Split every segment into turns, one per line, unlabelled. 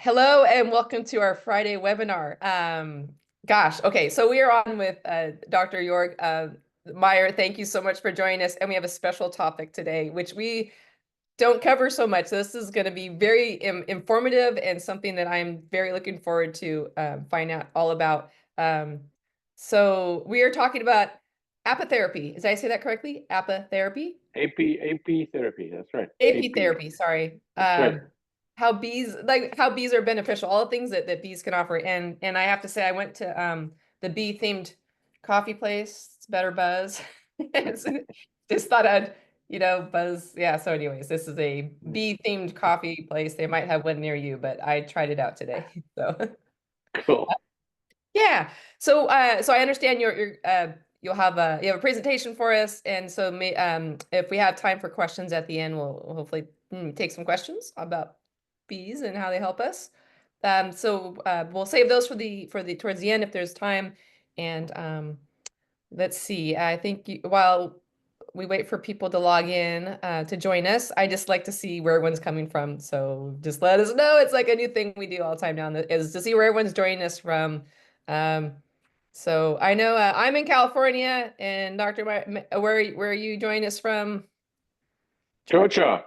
Hello and welcome to our Friday webinar. Okay, so we are on with Dr. Joerg Mayer. Thank you so much for joining us. And we have a special topic today, which we don't cover so much. So this is going to be very informative and something that I'm very looking forward to find out all about. So we are talking about apitherapy. Did I say that correctly? Apitherapy?
Apitherapy, that's right.
Apitherapy, sorry.
That's right.
How bees are beneficial, all the things that bees can offer. And I have to say, I went to the bee themed coffee place. It's Better Buzz. Just thought I'd buzz. Yeah, so anyways, this is a bee themed coffee place. They might have one near you, but I tried it out today. So
Cool.
yeah. So so I understand you'll have a presentation for us, and so if we have time for questions at the end, we'll hopefully take some questions about bees and how they help us. So we'll save those for the towards the end if there's time. And let's see. I think while we wait for people to log in to join us, I just like to see where everyone's coming from. So just let us know. It's like a new thing we do all the time now, is to see where everyone's joining us from. Um, so I know I'm in California, and Dr. Where are you joining us from?
Georgia.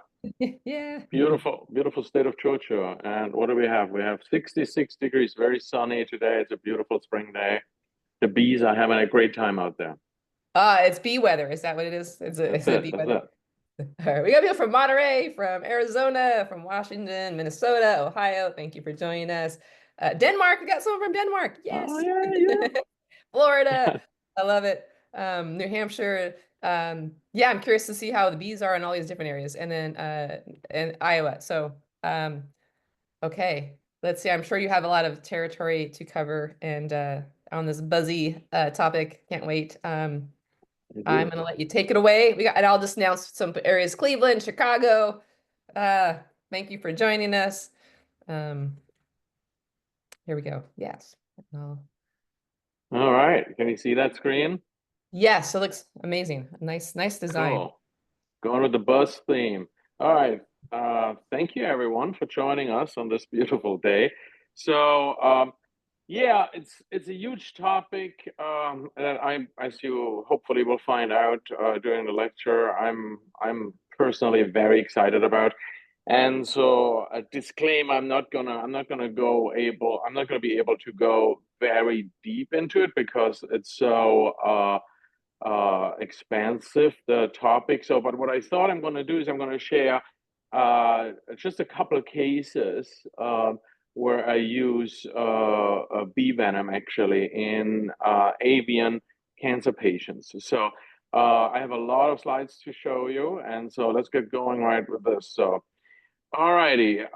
Yeah.
Beautiful, beautiful state of Georgia. And what do we have? We have 66 degrees, very sunny today. It's a beautiful spring day. The bees are having a great time out there.
It's bee weather. Is that what it is?
That's
Is it
it.
bee
That's
weather?
it.
All right, we got people from Monterey, from Arizona, from Washington, Minnesota, Ohio. Thank you for joining us. Denmark, we got someone from Denmark.
Oh,
Yes.
yeah,
Florida,
yeah.
I love it. New Hampshire. Yeah, I'm curious to see how the bees are in all these different areas. And then and Iowa. So okay, let's see. I'm sure you have a lot of territory to cover and on this buzzy topic. Can't wait.
I
I'm
do.
gonna let you take it away. And I'll just announce some areas: Cleveland, Chicago. Thank you for joining us. Um, here we go. Yes.
All right. Can you see that screen?
Yes, it looks amazing. Nice design.
Cool. Going with the buzz theme. All right. Thank you, everyone, for joining us on this beautiful day. So, yeah, it's a huge topic that as you hopefully will find out during the lecture, I'm personally very excited about. And so, a disclaimer: I'm not gonna be able to go very deep into it because it's so expansive, the topic. So, but what I thought I'm going to do is I'm going to share just a couple of cases where I use bee venom actually in avian cancer patients. So I have a lot of slides to show you, and so let's get going right with this. So, alrighty.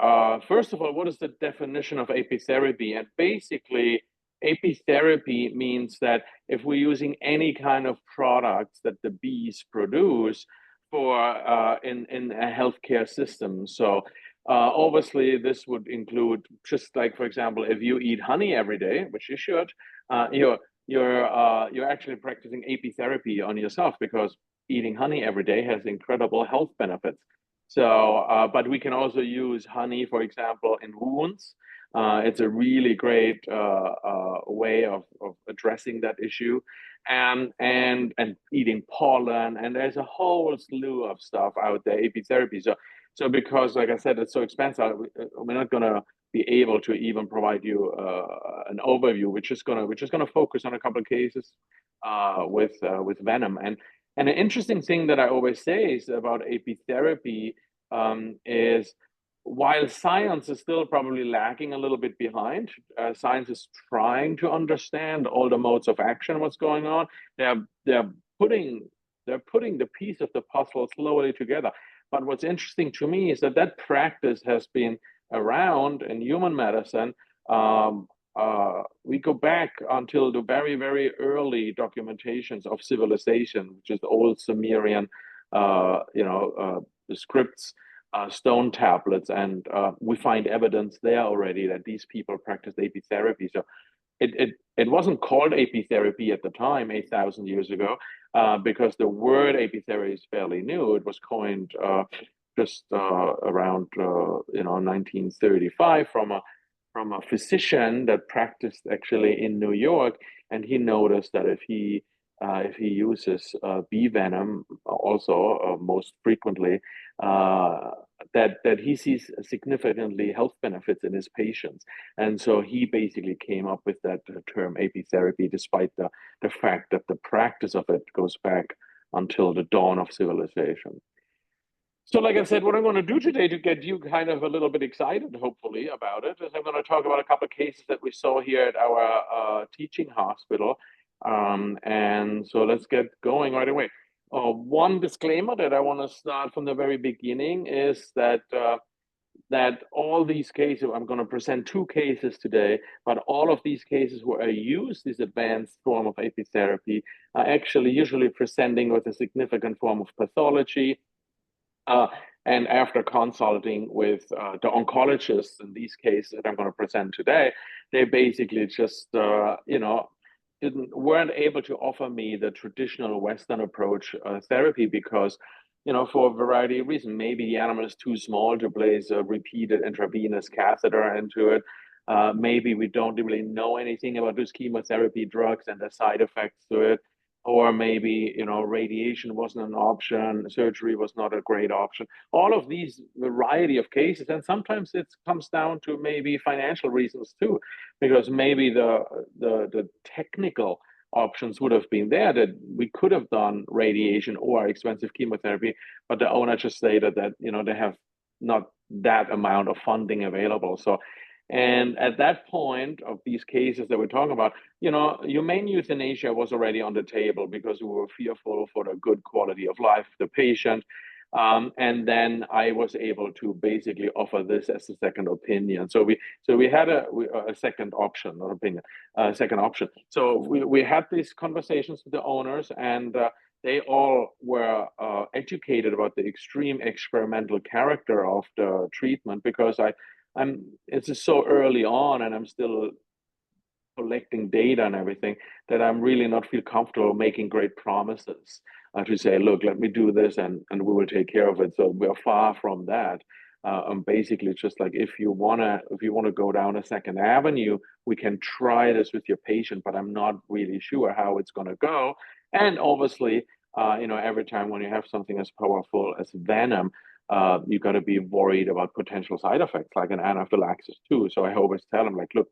First of all, what is the definition of apitherapy? And basically, apitherapy means that if we're using any kind of products that the bees produce for in a healthcare system. So obviously, this would include just like, for example, if you eat honey every day, which you should, you're actually practicing apitherapy on yourself because eating honey every day has incredible health benefits. So, but we can also use honey, for example, in wounds. It's a really great way of addressing that issue, and eating pollen. And there's a whole slew of stuff out there, apitherapy. So because, like I said, it's so expensive, we're not gonna be able to even provide you an overview. We're just gonna focus on a couple of cases with venom. And an interesting thing that I always say is about apitherapy is while science is still probably lagging a little bit behind, science is trying to understand all the modes of action, what's going on. They're putting the piece of the puzzle slowly together. But what's interesting to me is that practice has been around in human medicine. We go back until the very, very early documentations of civilization, which is the old Sumerian, the scripts, stone tablets, and we find evidence there already that these people practiced apitherapy. So it wasn't called apitherapy at the time, 8,000 years ago, because the word apitherapy is fairly new. It was coined just around 1935 from from a physician that practiced actually in New York, and he noticed that if he uses bee venom also most frequently, that he sees significantly health benefits in his patients, and so he basically came up with that term apitherapy, despite the fact that the practice of it goes back until the dawn of civilization. So, like I said, what I'm going to do today to get you kind of a little bit excited, hopefully, about it, is I'm going to talk about a couple of cases that we saw here at our teaching hospital. And so let's get going right away. One disclaimer that I want to start from the very beginning is that that all these cases, I'm going to present 2 cases today, but all of these cases where I use this advanced form of apitherapy are actually usually presenting with a significant form of pathology. And after consulting with the oncologists in these cases that I'm going to present today, they basically just, weren't able to offer me the traditional Western approach therapy because, for a variety of reasons. Maybe the animal is too small to place a repeated intravenous catheter into it. Maybe we don't really know anything about those chemotherapy drugs and the side effects to it. Or maybe, radiation wasn't an option, surgery was not a great option. All of these variety of cases, and sometimes it comes down to maybe financial reasons too, because maybe the technical options would have been there, that we could have done radiation or expensive chemotherapy, but the owner just stated that, they have not that amount of funding available. So, and at that point of these cases that we're talking about, humane euthanasia was already on the table because we were fearful for the good quality of life of the patient. And then I was able to basically offer this as a second opinion. So we had a second option, not opinion, second option. So we had these conversations with the owners, and they all were educated about the extreme experimental character of the treatment, because it's just so early on, and I'm still collecting data and everything, that I'm really not feel comfortable making great promises to say, look, let me do this and we will take care of it. So we're far from that. Basically, just like if you wanna go down a second avenue, we can try this with your patient, but I'm not really sure how it's gonna go. And obviously, every time when you have something as powerful as venom, you got to be worried about potential side effects like an anaphylaxis too. So I always tell them, like, look,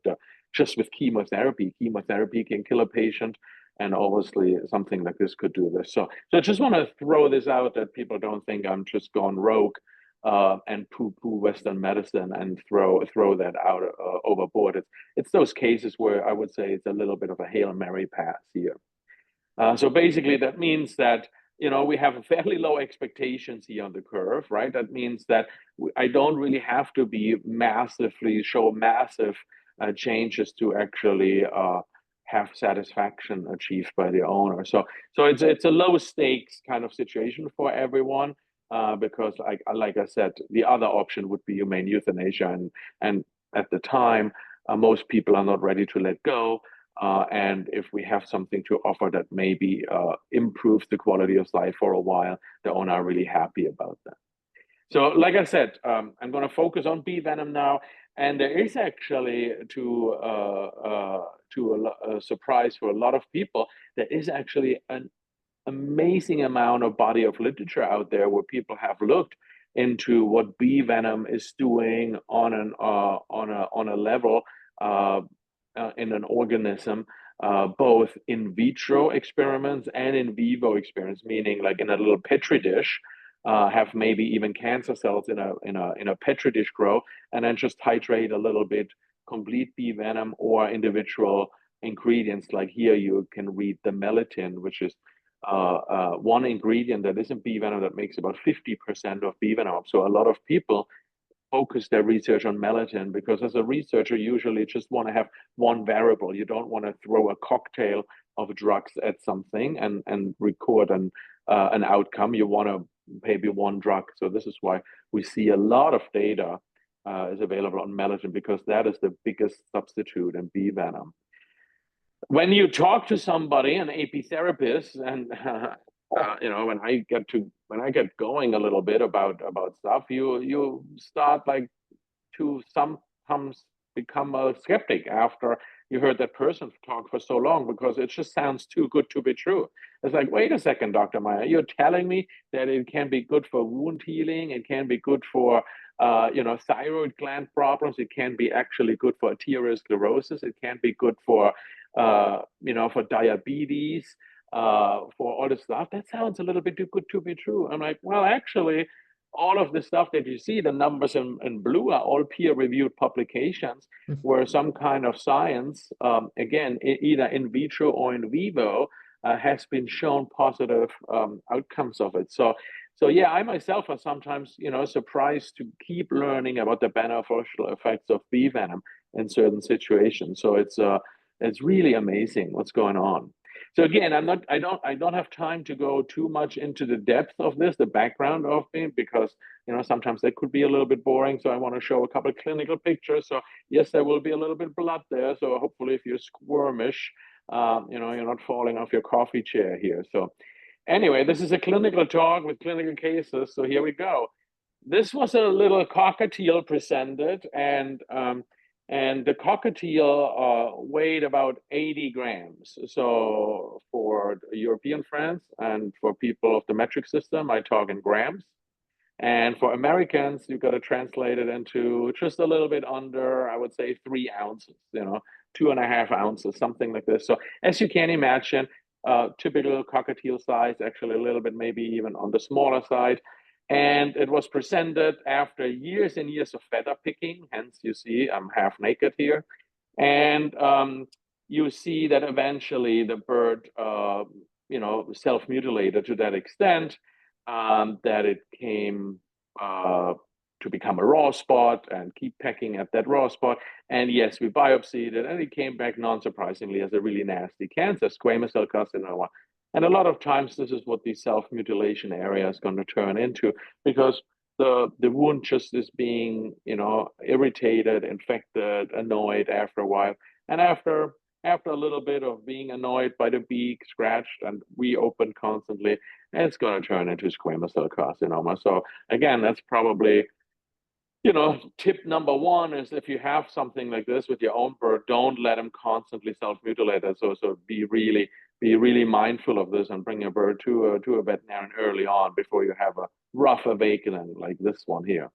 just with chemotherapy can kill a patient, and obviously something like this could do this. So I just want to throw this out, that people don't think I'm just gone rogue and poo-poo Western medicine and throw that out overboard. It's those cases where I would say it's a little bit of a Hail Mary pass here. So basically, that means that we have fairly low expectations here on the curve, right? That means that I don't really have to show massive changes to actually have satisfaction achieved by the owner. So it's a low stakes kind of situation for everyone, because like I said, the other option would be humane euthanasia, and at the time, most people are not ready to let go. And if we have something to offer that maybe improves the quality of life for a while, the owner are really happy about that. So, like I said, I'm going to focus on bee venom now, and there is actually, to a surprise for a lot of people, there is actually an amazing amount of body of literature out there where people have looked into what bee venom is doing on a level. In an organism, both in vitro experiments and in vivo experiments, meaning like in a little petri dish, have maybe even cancer cells in a petri dish grow, and then just titrate a little bit complete bee venom or individual ingredients. Like here, you can read the melittin, which is one ingredient that isn't bee venom that makes about 50% of bee venom. So a lot of people focus their research on melittin, because as a researcher, usually just want to have one variable. You don't want to throw a cocktail of drugs at something and record an outcome. You want to maybe one drug. So this is why we see a lot of data is available on melittin, because that is the biggest substitute in bee venom. When you talk to somebody, an apitherapist, and when I get going a little bit about stuff, you start like to sometimes become a skeptic after you heard that person talk for so long, because it just sounds too good to be true. It's like, wait a second, Dr. Mayer, you're telling me that it can be good for wound healing, it can be good for thyroid gland problems, it can be actually good for arteriosclerosis, it can be good for for diabetes, for all this stuff. That sounds a little bit too good to be true. I'm like, well, actually, all of the stuff that you see, the numbers in blue, are all peer-reviewed publications where some kind of science, again, either in vitro or in vivo, has been shown positive outcomes of it. So yeah, I myself are sometimes, surprised to keep learning about the beneficial effects of bee venom in certain situations. So it's really amazing what's going on. So again, I don't have time to go too much into the depth of this, the background of it, because sometimes that could be a little bit boring. So I want to show a couple of clinical pictures. So yes, there will be a little bit of blood there. So hopefully, if you're squirmish, you're not falling off your coffee chair here. So anyway, this is a clinical talk with clinical cases. So here we go. This was a little cockatiel presented, and the cockatiel weighed about 80 grams. So for European friends and for people of the metric system, I talk in grams. And for Americans, you've got to translate it into just a little bit under, I would say, 3 ounces, 2.5 ounces, something like this. So as you can imagine, typical cockatiel size, actually a little bit maybe even on the smaller side. And it was presented after years and years of feather picking. Hence, you see I'm half naked here. And you see that eventually the bird, self-mutilated to that extent that it came to become a raw spot and keep pecking at that raw spot. And yes, we biopsied it, and it came back non-surprisingly as a really nasty cancer, squamous cell carcinoma. And a lot of times, this is what the self-mutilation area is going to turn into, because the wound just is being, irritated, infected, annoyed after a while. And after a little bit of being annoyed by the beak, scratched and reopened constantly, it's going to turn into squamous cell carcinoma. So again, that's probably, tip number one is, if you have something like this with your own bird, don't let them constantly self-mutilate it. So be really mindful of this and bring your bird to a veterinarian early on before you have a rough awakening like this one here.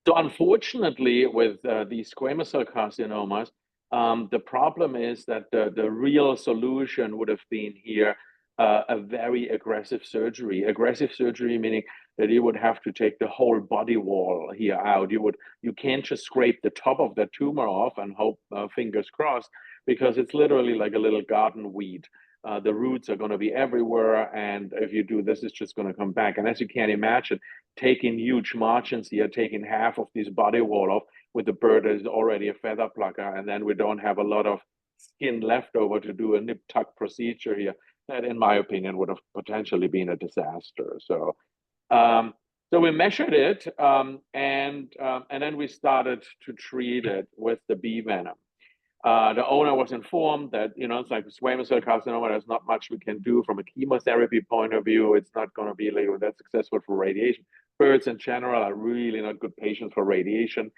So unfortunately, with these squamous cell carcinomas, the problem is that the real solution would have been here a very aggressive surgery. Aggressive surgery meaning that you would have to take the whole body wall here out. You can't just scrape the top of the tumor off and hope, fingers crossed, because it's literally like a little garden weed. The roots are going to be everywhere, and if you do this, it's just going to come back. And as you can imagine, taking huge margins here, taking half of this body wall off with the bird that is already a feather plucker, and then we don't have a lot of skin left over to do a nip tuck procedure here, that, in my opinion, would have potentially been a disaster. So we measured it, and then we started to treat it with the bee venom. The owner was informed that, it's like squamous cell carcinoma, there's not much we can do from a chemotherapy point of view. It's not going to be like that successful for radiation. Birds in general are really not good patients for radiation.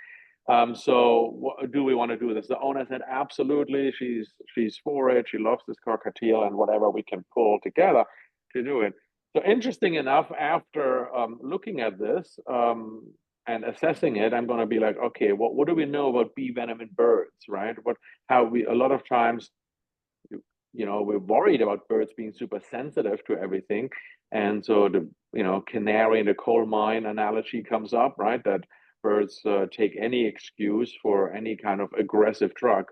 So what do we want to do this? The owner said, absolutely, she's for it. She loves this cockatiel and whatever we can pull together to do it. So interesting enough, after looking at this and assessing it, I'm going to be like, okay, what do we know about bee venom in birds, right? A lot of times, we're worried about birds being super sensitive to everything. And so the, canary in the coal mine analogy comes up, right? That birds take any excuse for any kind of aggressive drug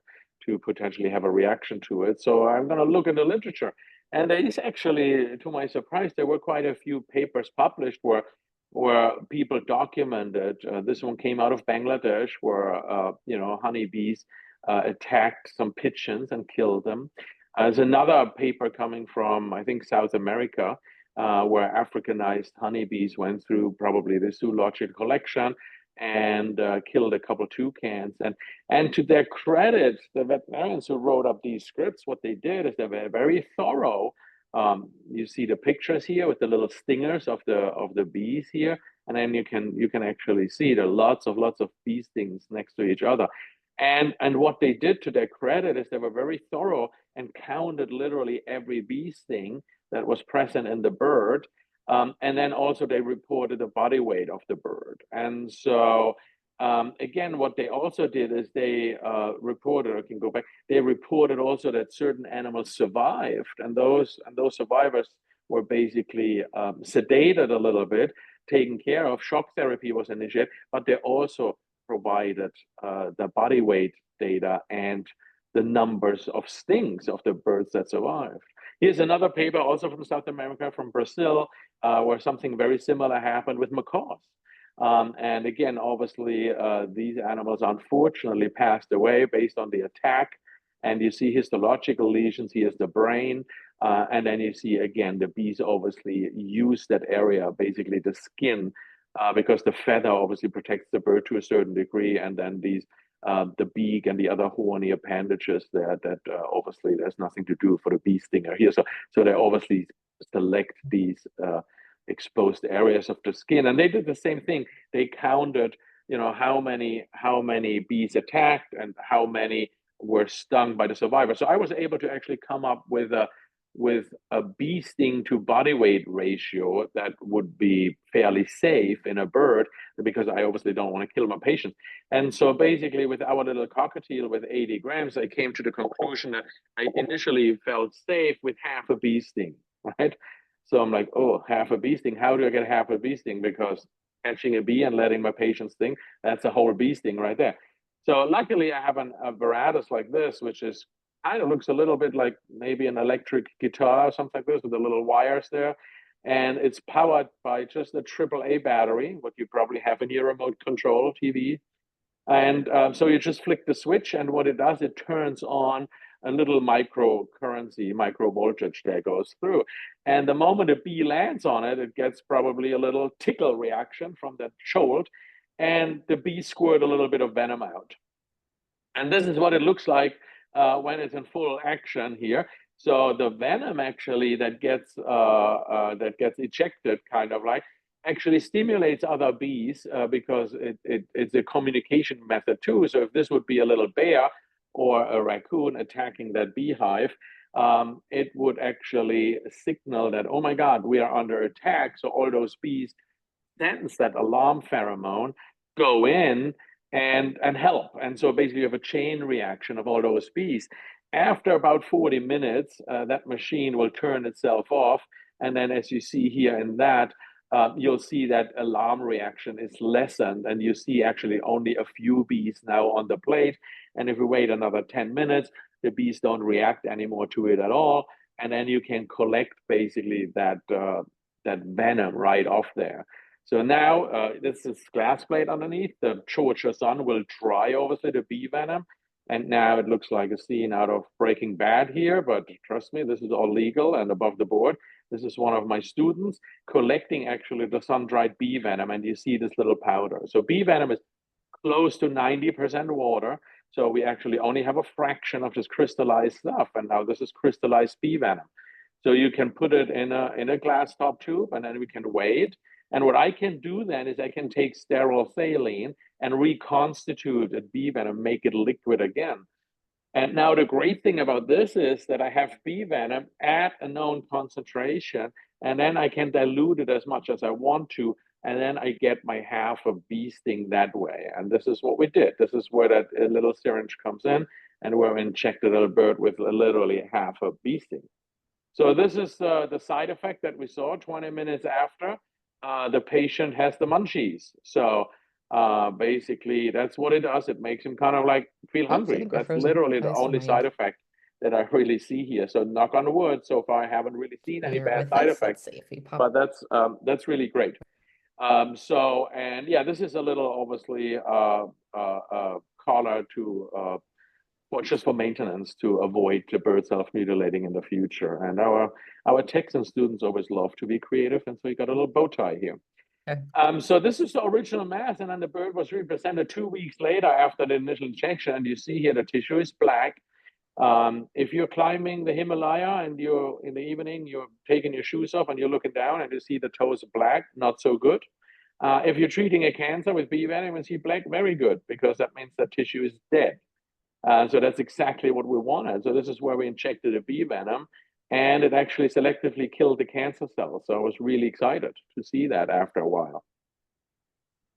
to potentially have a reaction to it. So I'm going to look in the literature. And there is actually, to my surprise, there were quite a few papers published where people documented. This one came out of Bangladesh, where honeybees attacked some pigeons and killed them. There's another paper coming from, I think, South America, where Africanized honeybees went through probably the zoological collection and killed a couple toucans. And to their credit, the veterinarians who wrote up these scripts, what they did is they were very thorough. You see the pictures here with the little stingers of the bees here. and then you can actually see there are lots of bee stings next to each other. And what they did, to their credit, is they were very thorough and counted literally every bee sting that was present in the bird. And then also they reported the body weight of the bird. And so again, what they also did is they reported, I can go back, they reported also that certain animals survived, and those survivors were basically sedated a little bit, taken care of. Shock therapy was initiated, but they also provided the body weight data and the numbers of stings of the birds that survived. Here's another paper also from South America, from Brazil, where something very similar happened with macaws. And again, obviously, these animals unfortunately passed away based on the attack. And you see histological lesions. Here's the brain. And then you see, again, the bees obviously use that area, basically the skin, because the feather obviously protects the bird to a certain degree. And then these, the beak and the other horny appendages there that obviously there's nothing to do for the bee stinger here. So they obviously select these exposed areas of the skin, and they did the same thing. They counted, how many bees attacked and how many were stung by the survivor. So I was able to actually come up with a bee sting to body weight ratio that would be fairly safe in a bird, because I obviously don't want to kill my patients. And so basically, with our little cockatiel with 80 grams, I came to the conclusion that I initially felt safe with half a bee sting, right? So I'm like, oh, half a bee sting. How do I get half a bee sting? Because catching a bee and letting my patient sting, that's a whole bee sting right there. So luckily, I have a apparatus like this, which is kind of looks a little bit like maybe an electric guitar or something like this, with the little wires there. And it's powered by just a AAA battery, what you probably have in your remote control TV. And so you just flick the switch, and what it does, it turns on a little micro voltage that goes through. And the moment a bee lands on it, it gets probably a little tickle reaction from that jolt, and the bee squirt a little bit of venom out. And this is what it looks like when it's in full action here. So the venom actually that gets ejected, kind of like, actually stimulates other bees because it's a communication method too. So if this would be a little bear or a raccoon attacking that beehive, it would actually signal that, oh my God, we are under attack. So all those bees sense that alarm pheromone, go in and help. And so basically you have a chain reaction of all those bees. After about 40 minutes, that machine will turn itself off. And then as you see here in that, you'll see that alarm reaction is lessened, and you see actually only a few bees now on the plate. And if we wait another 10 minutes, the bees don't react anymore to it at all. And then you can collect basically that venom right off there. So now this is glass plate underneath. The Georgia sun will dry obviously the bee venom. And now it looks like a scene out of Breaking Bad here, but trust me, this is all legal and above the board. This is one of my students collecting actually the sun-dried bee venom, and you see this little powder. So bee venom is close to 90% water. So we actually only have a fraction of this crystallized stuff. And now this is crystallized bee venom. So you can put it in a glass top tube, and then we can weigh it. And what I can do then is I can take sterile saline and reconstitute a bee venom, make it liquid again. And now the great thing about this is that I have bee venom at a known concentration, and then I can dilute it as much as I want to, and then I get my half of bee sting that way. And this is what we did. This is where that little syringe comes in, and where we injected a little bird with literally half a bee sting. So this is the side effect that we saw 20 minutes after. The patient has the munchies. So basically, that's what it does. It makes him kind of like feel hungry. That's literally the only side effect that I really see here. So knock on wood, so far I haven't really seen any bad side effects. But that's really great. So, and yeah, this is a little obviously collar to just for maintenance, to avoid the bird self-mutilating in the future. And our Texan students always love to be creative, and so you got a little bow tie here. Okay. So this is the original mass, and then the bird was represented 2 weeks later after the initial injection, and you see here the tissue is black. If you're climbing the Himalaya and you're in the evening, you're taking your shoes off and you're looking down and you see the toes black, not so good. If you're treating a cancer with bee venom and see black, very good, because that means the tissue is dead. So that's exactly what we wanted. So this is where we injected a bee venom, and it actually selectively killed the cancer cells. So I was really excited to see that after a while.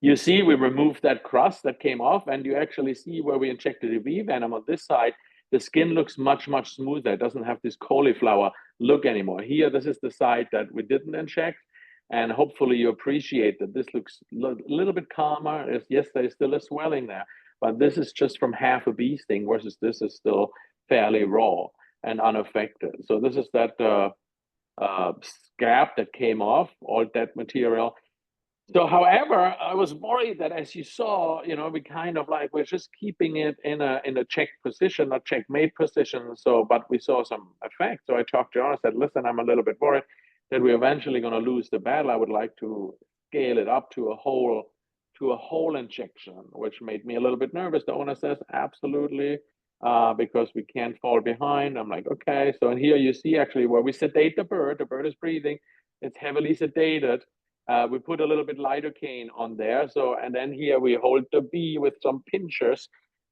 You see, we removed that crust that came off, and you actually see where we injected the bee venom on this side, the skin looks much, much smoother. It doesn't have this cauliflower look anymore. Here, this is the side that we didn't inject, and hopefully you appreciate that this looks a little bit calmer. Yes, there's still a swelling there, but this is just from half a bee sting versus this is still fairly raw and unaffected. So this is that scab that came off, all that material. So, however, I was worried that, as you saw, we kind of like we're just keeping it in a checked position, not checkmate position. So, but we saw some effect. So I talked to her. I said, "Listen, I'm a little bit worried that we're eventually going to lose the battle. I would like to scale it up to a whole injection," which made me a little bit nervous. The owner says, "Absolutely, because we can't fall behind." I'm like, "Okay." So, and here you see actually where we sedate the bird. The bird is breathing. It's heavily sedated. We put a little bit lidocaine on there. So, and then here we hold the bee with some pinchers,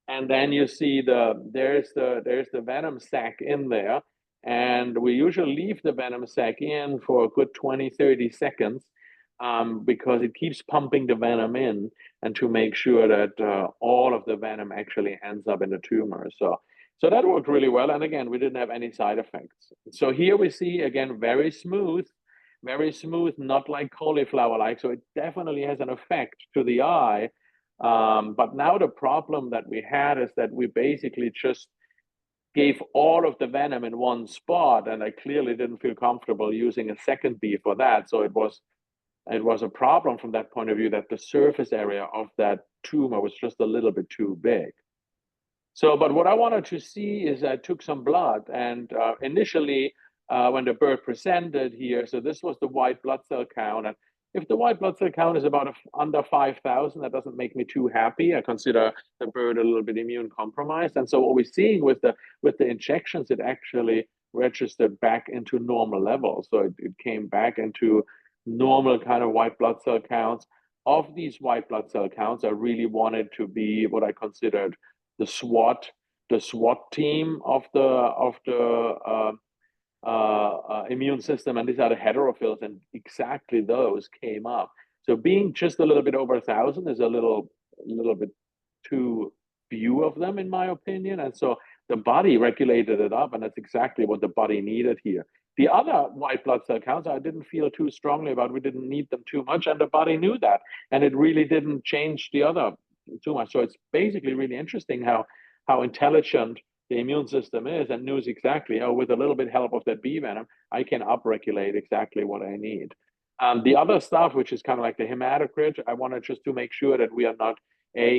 and then you see there's the venom sac in there. And we usually leave the venom sac in for a good 20, 30 seconds because it keeps pumping the venom in, and to make sure that all of the venom actually ends up in the tumor. So that worked really well. And again, we didn't have any side effects. So here we see, again, very smooth, not like cauliflower-like. So it definitely has an effect to the eye. But now the problem that we had is that we basically just gave all of the venom in one spot, and I clearly didn't feel comfortable using a second bee for that. So it was a problem from that point of view, that the surface area of that tumor was just a little bit too big. So, but what I wanted to see is I took some blood, and initially, when the bird presented here, so this was the white blood cell count, and if the white blood cell count is about under 5,000, that doesn't make me too happy. I consider the bird a little bit immune compromised, and so what we're seeing with the injections, it actually registered back into normal levels. So it came back into normal kind of white blood cell counts. Of these white blood cell counts, I really wanted to be what I considered the SWAT team of the immune system, and these are the heterophils, and exactly those came up. So being just a little bit over 1,000 is a little bit too few of them, in my opinion, and so the body regulated it up, and that's exactly what the body needed here. The other white blood cell counts, I didn't feel too strongly about. We didn't need them too much, and the body knew that, and it really didn't change the other too much. So it's basically really interesting how intelligent the immune system is, and knows exactly, oh, with a little bit help of that bee venom, I can upregulate exactly what I need. The other stuff, which is kind of like the hematocrit, I wanted just to make sure that we are not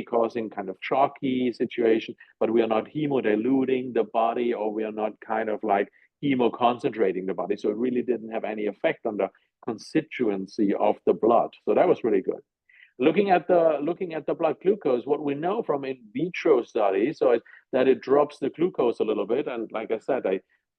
causing kind of chalky situation, but we are not hemodiluting the body, or we are not kind of like hemoconcentrating the body. So it really didn't have any effect on the constituency of the blood. So that was really good. Looking at the blood glucose, what we know from in vitro studies, so is that it drops the glucose a little bit. And like I said,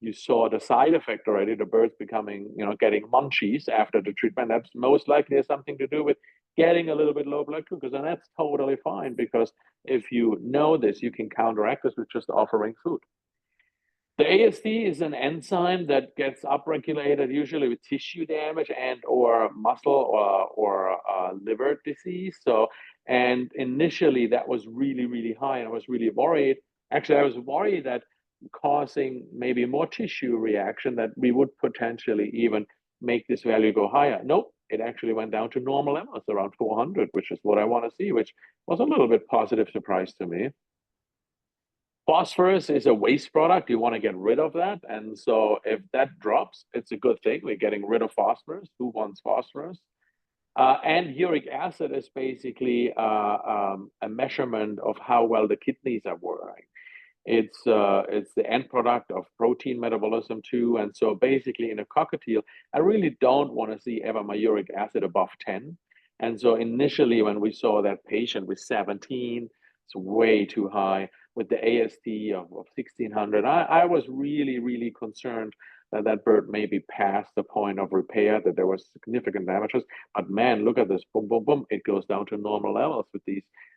you saw the side effect already, the birds becoming, getting munchies after the treatment. That's most likely has something to do with getting a little bit low blood glucose. And that's totally fine, because if you know this, you can counteract this with just offering food. The AST is an enzyme that gets upregulated usually with tissue damage and or muscle or liver disease. So, and initially that was really, really high, and I was really worried. Actually, I was worried that causing maybe more tissue reaction, that we would potentially even make this value go higher. Nope, it actually went down to normal levels around 400, which is what I want to see, which was a little bit positive surprise to me. Phosphorus is a waste product. You want to get rid of that. And so if that drops, it's a good thing. We're getting rid of phosphorus. Who wants phosphorus? And uric acid is basically a measurement of how well the kidneys are working. It's the end product of protein metabolism too. And so basically in a cockatiel, I really don't want to see ever my uric acid above 10. And so initially when we saw that patient with 17, it's way too high. With the AST of 1600, I was really, really concerned that that bird may be past the point of repair, that there was significant damages. But man, look at this, boom, boom, boom, it goes down to normal levels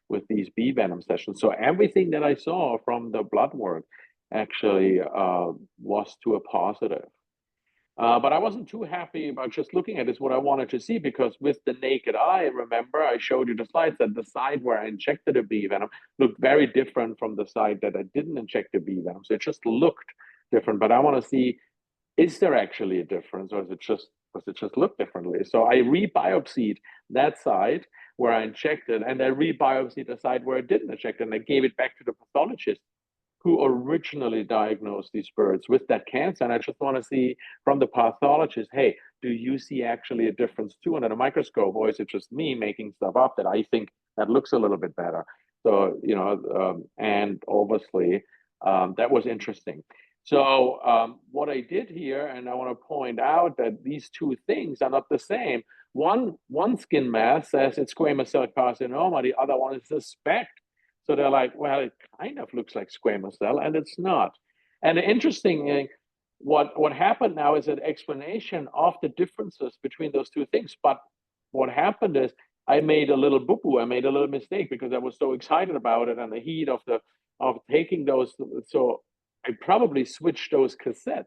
with these bee venom sessions. So everything that I saw from the blood work actually was to a positive. But I wasn't too happy about just looking at this, what I wanted to see, because with the naked eye, remember, I showed you the slides that the side where I injected a bee venom looked very different from the side that I didn't inject the bee venom. So it just looked different. But I want to see, is there actually a difference, or does it just look differently? So I rebiopsied that side where I injected, and I rebiopsied the side where I didn't inject, and I gave it back to the pathologist who originally diagnosed these birds with that cancer. And I just want to see from the pathologist, hey, do you see actually a difference too under the microscope, or is it just me making stuff up that I think that looks a little bit better? So, you know, and obviously that was interesting. So what I did here, and I want to point out that these two things are not the same. One skin mass says it's squamous cell carcinoma, the other one is suspect. So they're like, well, it kind of looks like squamous cell, and it's not. And the interesting thing, what happened now is an explanation of the differences between those two things. But what happened is I made a little boo-boo, I made a little mistake because I was so excited about it and the heat of taking those. So I probably switched those cassettes,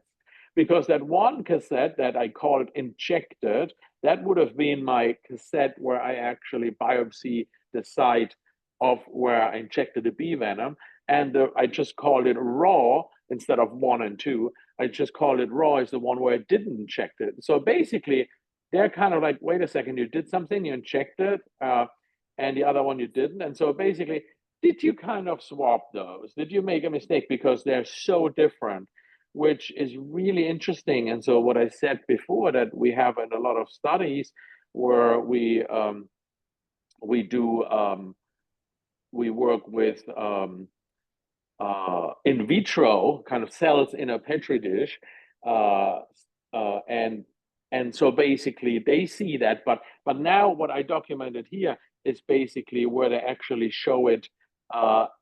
because that one cassette that I called injected, that would have been my cassette where I actually biopsy the site of where I injected the bee venom, and I just called it raw instead of 1 and 2. I just called it raw as the one where I didn't inject it. So basically, they're kind of like, wait a second, you did something, you injected, and the other one you didn't. And so basically, did you kind of swap those? Did you make a mistake? Because they're so different, which is really interesting. And so what I said before, that we have in a lot of studies where we work with in vitro kind of cells in a petri dish, and so basically they see that, but now what I documented here is basically where they actually show it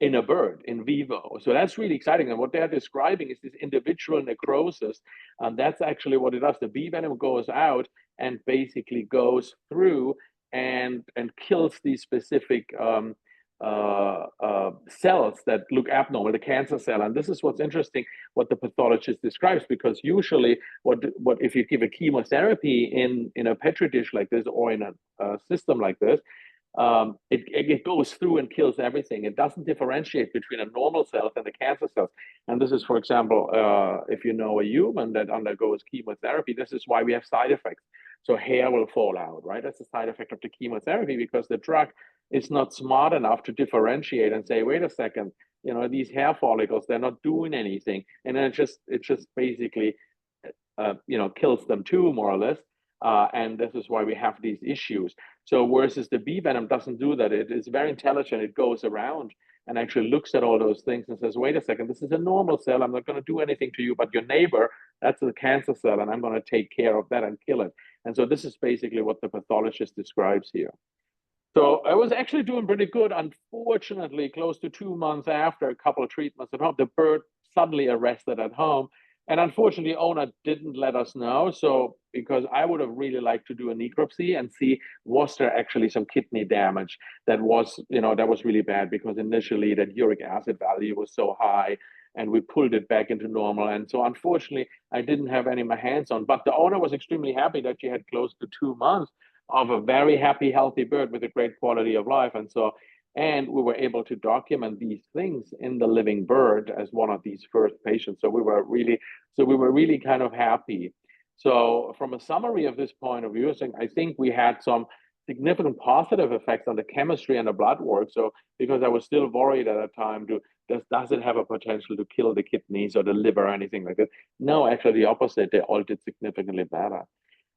in a bird in vivo. So that's really exciting. And what they're describing is this individual necrosis, and that's actually what it does. The bee venom goes out and basically goes through and kills these specific cells that look abnormal, the cancer cell. And this is what's interesting, what the pathologist describes, because usually what if you give a chemotherapy in a petri dish like this, or in a system like this, it goes through and kills everything. It doesn't differentiate between a normal cell and the cancer cells. And this is, for example, if you know a human that undergoes chemotherapy, this is why we have side effects. So hair will fall out, right? That's a side effect of the chemotherapy, because the drug is not smart enough to differentiate and say, wait a second, you know, these hair follicles, they're not doing anything. And then it just basically, you know, kills them too, more or less. And this is why we have these issues. So versus the bee venom doesn't do that. It is very intelligent. It goes around and actually looks at all those things and says, wait a second, this is a normal cell. I'm not going to do anything to you, but your neighbor, that's a cancer cell, and I'm going to take care of that and kill it. And so this is basically what the pathologist describes here. So I was actually doing pretty good. Unfortunately, close to 2 months after a couple of treatments at home, the bird suddenly arrested at home. And unfortunately, owner didn't let us know. So because I would have really liked to do a necropsy and see, was there actually some kidney damage that was, you know, that was really bad, because initially that uric acid value was so high and we pulled it back into normal. And so unfortunately, I didn't have any of my hands on, but the owner was extremely happy that she had close to 2 months of a very happy, healthy bird with a great quality of life. And so, and we were able to document these things in the living bird as one of these first patients. So we were really kind of happy. So from a summary of this point of view, I think we had some significant positive effects on the chemistry and the blood work. So because I was still worried at the time, does it have a potential to kill the kidneys or the liver or anything like that? No, actually the opposite. They all did significantly better.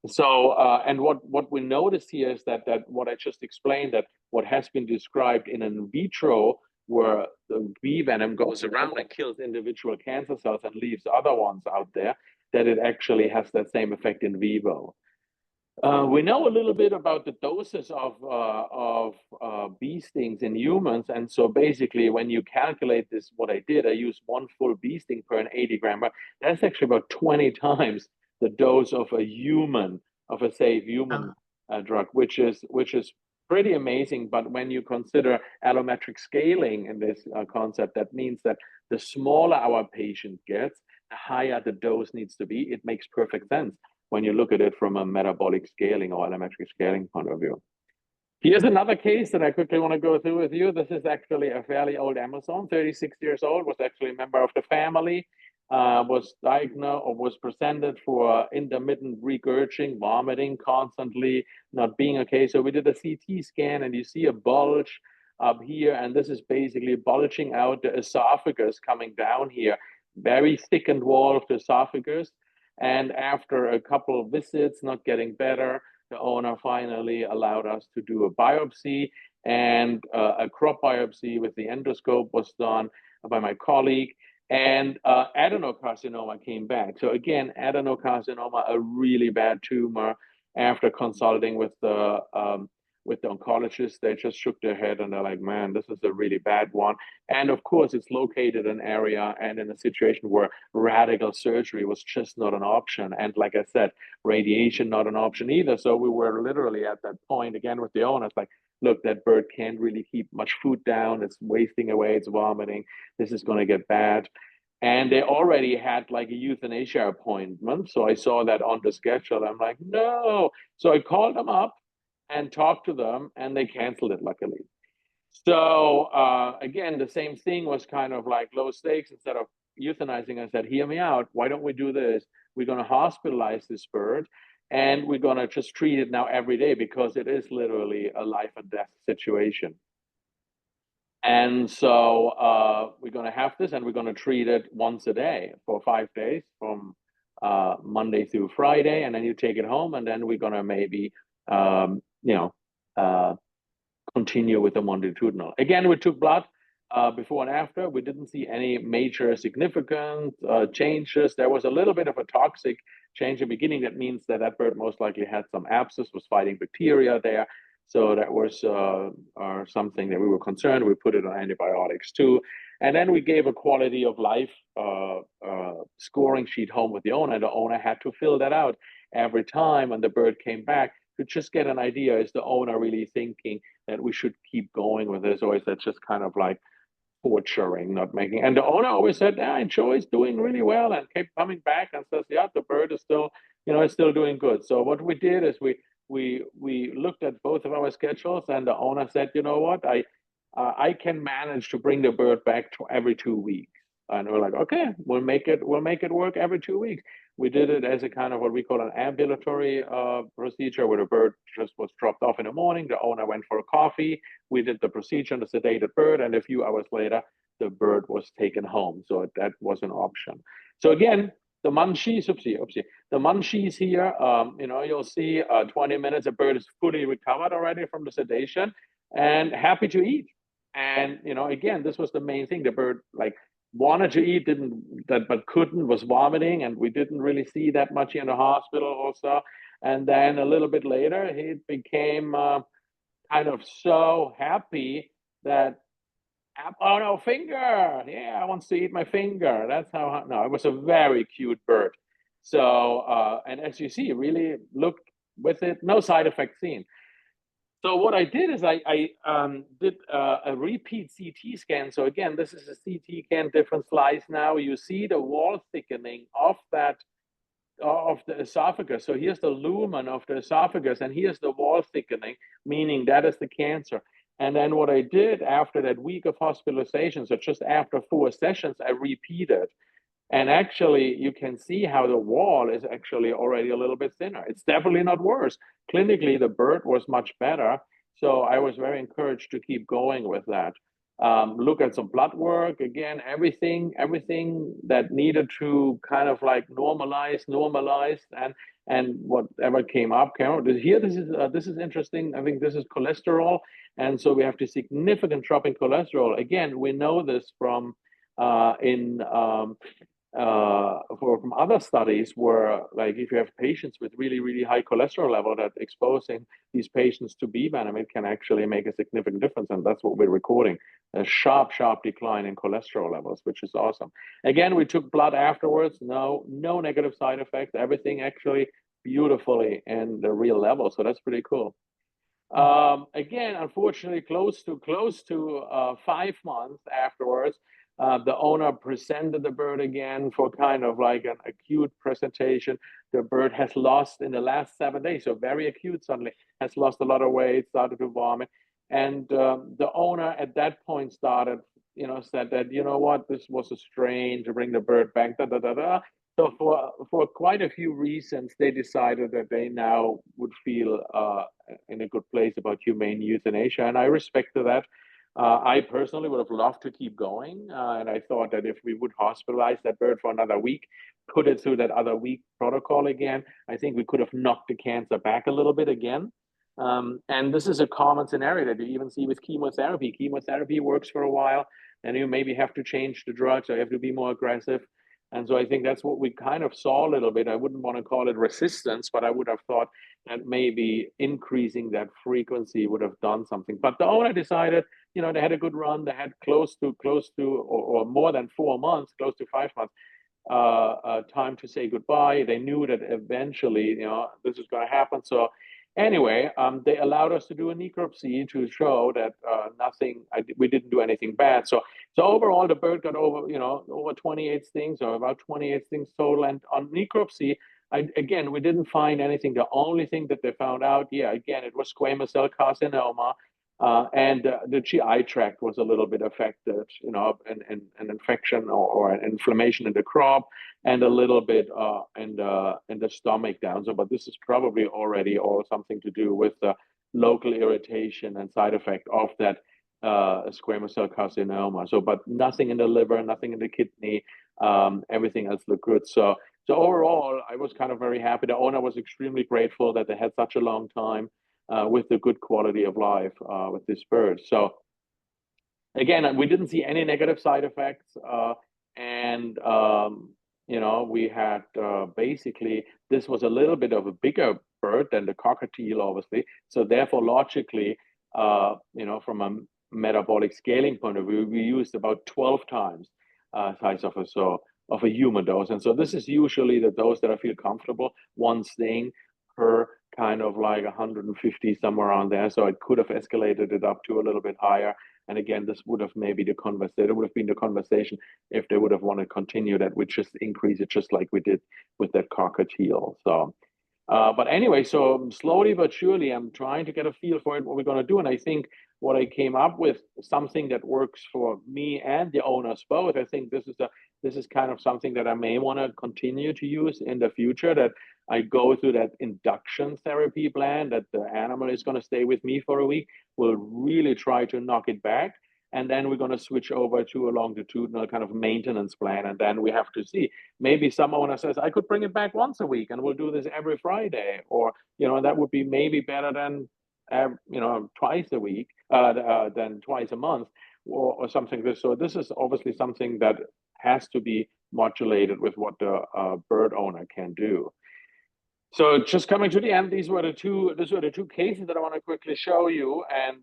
So, and what we noticed here is that what I just explained, that what has been described in vitro, where the bee venom goes around and kills individual cancer cells and leaves other ones out there, that it actually has that same effect in vivo. We know a little bit about the doses of bee stings in humans, and so basically, when you calculate this, what I did, I used one full bee sting per an 80-gram, but that's actually about 20 times the dose of a human, of a safe human drug, which is pretty amazing. But when you consider allometric scaling in this concept, that means that the smaller our patient gets, the higher the dose needs to be. It makes perfect sense when you look at it from a metabolic scaling or allometric scaling point of view. Here's another case that I quickly want to go through with you. This is actually a fairly old Amazon, 36 years old, was actually a member of the family, was diagnosed or was presented for intermittent regurging, vomiting constantly, not being okay. So we did a CT scan and you see a bulge up here, and this is basically bulging out the esophagus coming down here, very thickened wall of the esophagus. And after a couple of visits, not getting better, the owner finally allowed us to do a biopsy, and a crop biopsy with the endoscope was done by my colleague, and adenocarcinoma came back. So again, adenocarcinoma, a really bad tumor. After consulting with the oncologist, they just shook their head and they're like, man, this is a really bad one. And of course, it's located in an area and in a situation where radical surgery was just not an option. And like I said, radiation not an option either. So we were literally at that point again with the owner. It's like, look, that bird can't really keep much food down. It's wasting away. It's vomiting. This is going to get bad. And they already had like a euthanasia appointment. So I saw that on the schedule. I'm like, no. So I called them up and talked to them, and they canceled it, luckily. So again, the same thing was kind of like low stakes. Instead of euthanizing, I said, hear me out. Why don't we do this? We're going to hospitalize this bird, and we're going to just treat it now every day, because it is literally a life and death situation. And so we're going to have this, and we're going to treat it once a day for 5 days, from Monday through Friday, and then you take it home, and then we're going to maybe continue with the longitudinal. Again, we took blood before and after. We didn't see any major significant changes. There was a little bit of a toxic change in the beginning. That means that that bird most likely had some abscess, was fighting bacteria there. So that was something that we were concerned. We put it on antibiotics too. And then we gave a quality of life scoring sheet home with the owner. The owner had to fill that out every time when the bird came back, to just get an idea, is the owner really thinking that we should keep going with this, or is that just kind of like torturing, not making? And the owner always said, yeah, I enjoy, it's doing really well, and kept coming back and says, yeah, the bird is still, it's still doing good. So what we did is we looked at both of our schedules, and the owner said, you know what, I can manage to bring the bird back to every 2 weeks. And we're like, okay, we'll make it work every 2 weeks. We did it as a kind of what we call an ambulatory procedure, where the bird just was dropped off in the morning. The owner went for a coffee. We did the procedure on the sedated bird, and a few hours later, the bird was taken home. So that was an option. So again, the munchies, the munchies here, you'll see 20 minutes, a bird is fully recovered already from the sedation and happy to eat. And, again, this was the main thing. The bird wanted to eat, but couldn't, was vomiting, and we didn't really see that much in the hospital also. And then a little bit later, he became kind of so happy that, oh no, finger, yeah, I want to eat my finger. That's how. No, it was a very cute bird. So and as you see, really looked with it, no side effects seen. So what I did is I did a repeat CT scan. So again, this is a CT scan, different slice now. You see the wall thickening of the esophagus. So here's the lumen of the esophagus, and here's the wall thickening, meaning that is the cancer. And then what I did after that week of hospitalization, so just after 4 sessions, I repeated. And actually, you can see how the wall is actually already a little bit thinner. It's definitely not worse. Clinically, the bird was much better. So I was very encouraged to keep going with that. Look at some blood work. Again, everything that needed to kind of like normalize, and whatever came up. Here, this is interesting. I think this is cholesterol. And so we have the significant drop in cholesterol. Again, we know this from from other studies where, like, if you have patients with really, really high cholesterol level, that exposing these patients to bee venom, it can actually make a significant difference. And that's what we're recording, a sharp, sharp decline in cholesterol levels, which is awesome. Again, we took blood afterwards, no negative side effects, everything actually beautifully in the real level. So that's pretty cool. Again, unfortunately, close to 5 months afterwards, the owner presented the bird again for kind of like an acute presentation. The bird has lost in the last 7 days, so very acute suddenly, has lost a lot of weight, started to vomit. And the owner at that point started, said that, you know what, this was a strain to bring the bird back, da, da, da, da. So for quite a few reasons, they decided that they now would feel in a good place about humane euthanasia, and I respect that. I personally would have loved to keep going, and I thought that if we would hospitalize that bird for another week, put it through that other week protocol again, I think we could have knocked the cancer back a little bit again. And this is a common scenario that you even see with chemotherapy. Chemotherapy works for a while, and you maybe have to change the drugs, or you have to be more aggressive. And so I think that's what we kind of saw a little bit. I wouldn't want to call it resistance, but I would have thought that maybe increasing that frequency would have done something. But the owner decided, they had a good run. They had close to or more than 4 months, close to 5 months, time to say goodbye. They knew that eventually, this is going to happen. So anyway, they allowed us to do a necropsy to show that we didn't do anything bad. So overall, the bird got over 28 stings, or about 28 stings total. And on necropsy, again, we didn't find anything. The only thing that they found out, again, it was squamous cell carcinoma. And the GI tract was a little bit affected, an infection or an inflammation in the crop, and a little bit in the stomach down. So, but this is probably already all something to do with the local irritation and side effect of that squamous cell carcinoma. So, but nothing in the liver, nothing in the kidney, everything else looked good. So overall, I was kind of very happy. The owner was extremely grateful that they had such a long time with the good quality of life with this bird. So again, we didn't see any negative side effects, and we had basically, this was a little bit of a bigger bird than the cockatiel, obviously. So therefore, logically, from a metabolic scaling point of view, we used about 12 times size of a human dose. And so this is usually the dose that I feel comfortable, one sting per kind of like 150, somewhere around there. So it could have escalated it up to a little bit higher. And again, this would have maybe it would have been the conversation if they would have wanted to continue that, we just increase it just like we did with that cockatiel. So, but anyway, so slowly but surely, I'm trying to get a feel for it, what we're going to do. And I think what I came up with, something that works for me and the owners both. I think this is kind of something that I may want to continue to use in the future, that I go through that induction therapy plan, that the animal is going to stay with me for a week. We'll really try to knock it back. And then we're going to switch over to a longitudinal kind of maintenance plan. And then we have to see, maybe some owner says, I could bring it back once a week and we'll do this every Friday. Or, that would be maybe better than, twice a week, than twice a month, or something. So this is obviously something that has to be modulated with what the bird owner can do. So just coming to the end, these were the two cases that I want to quickly show you. And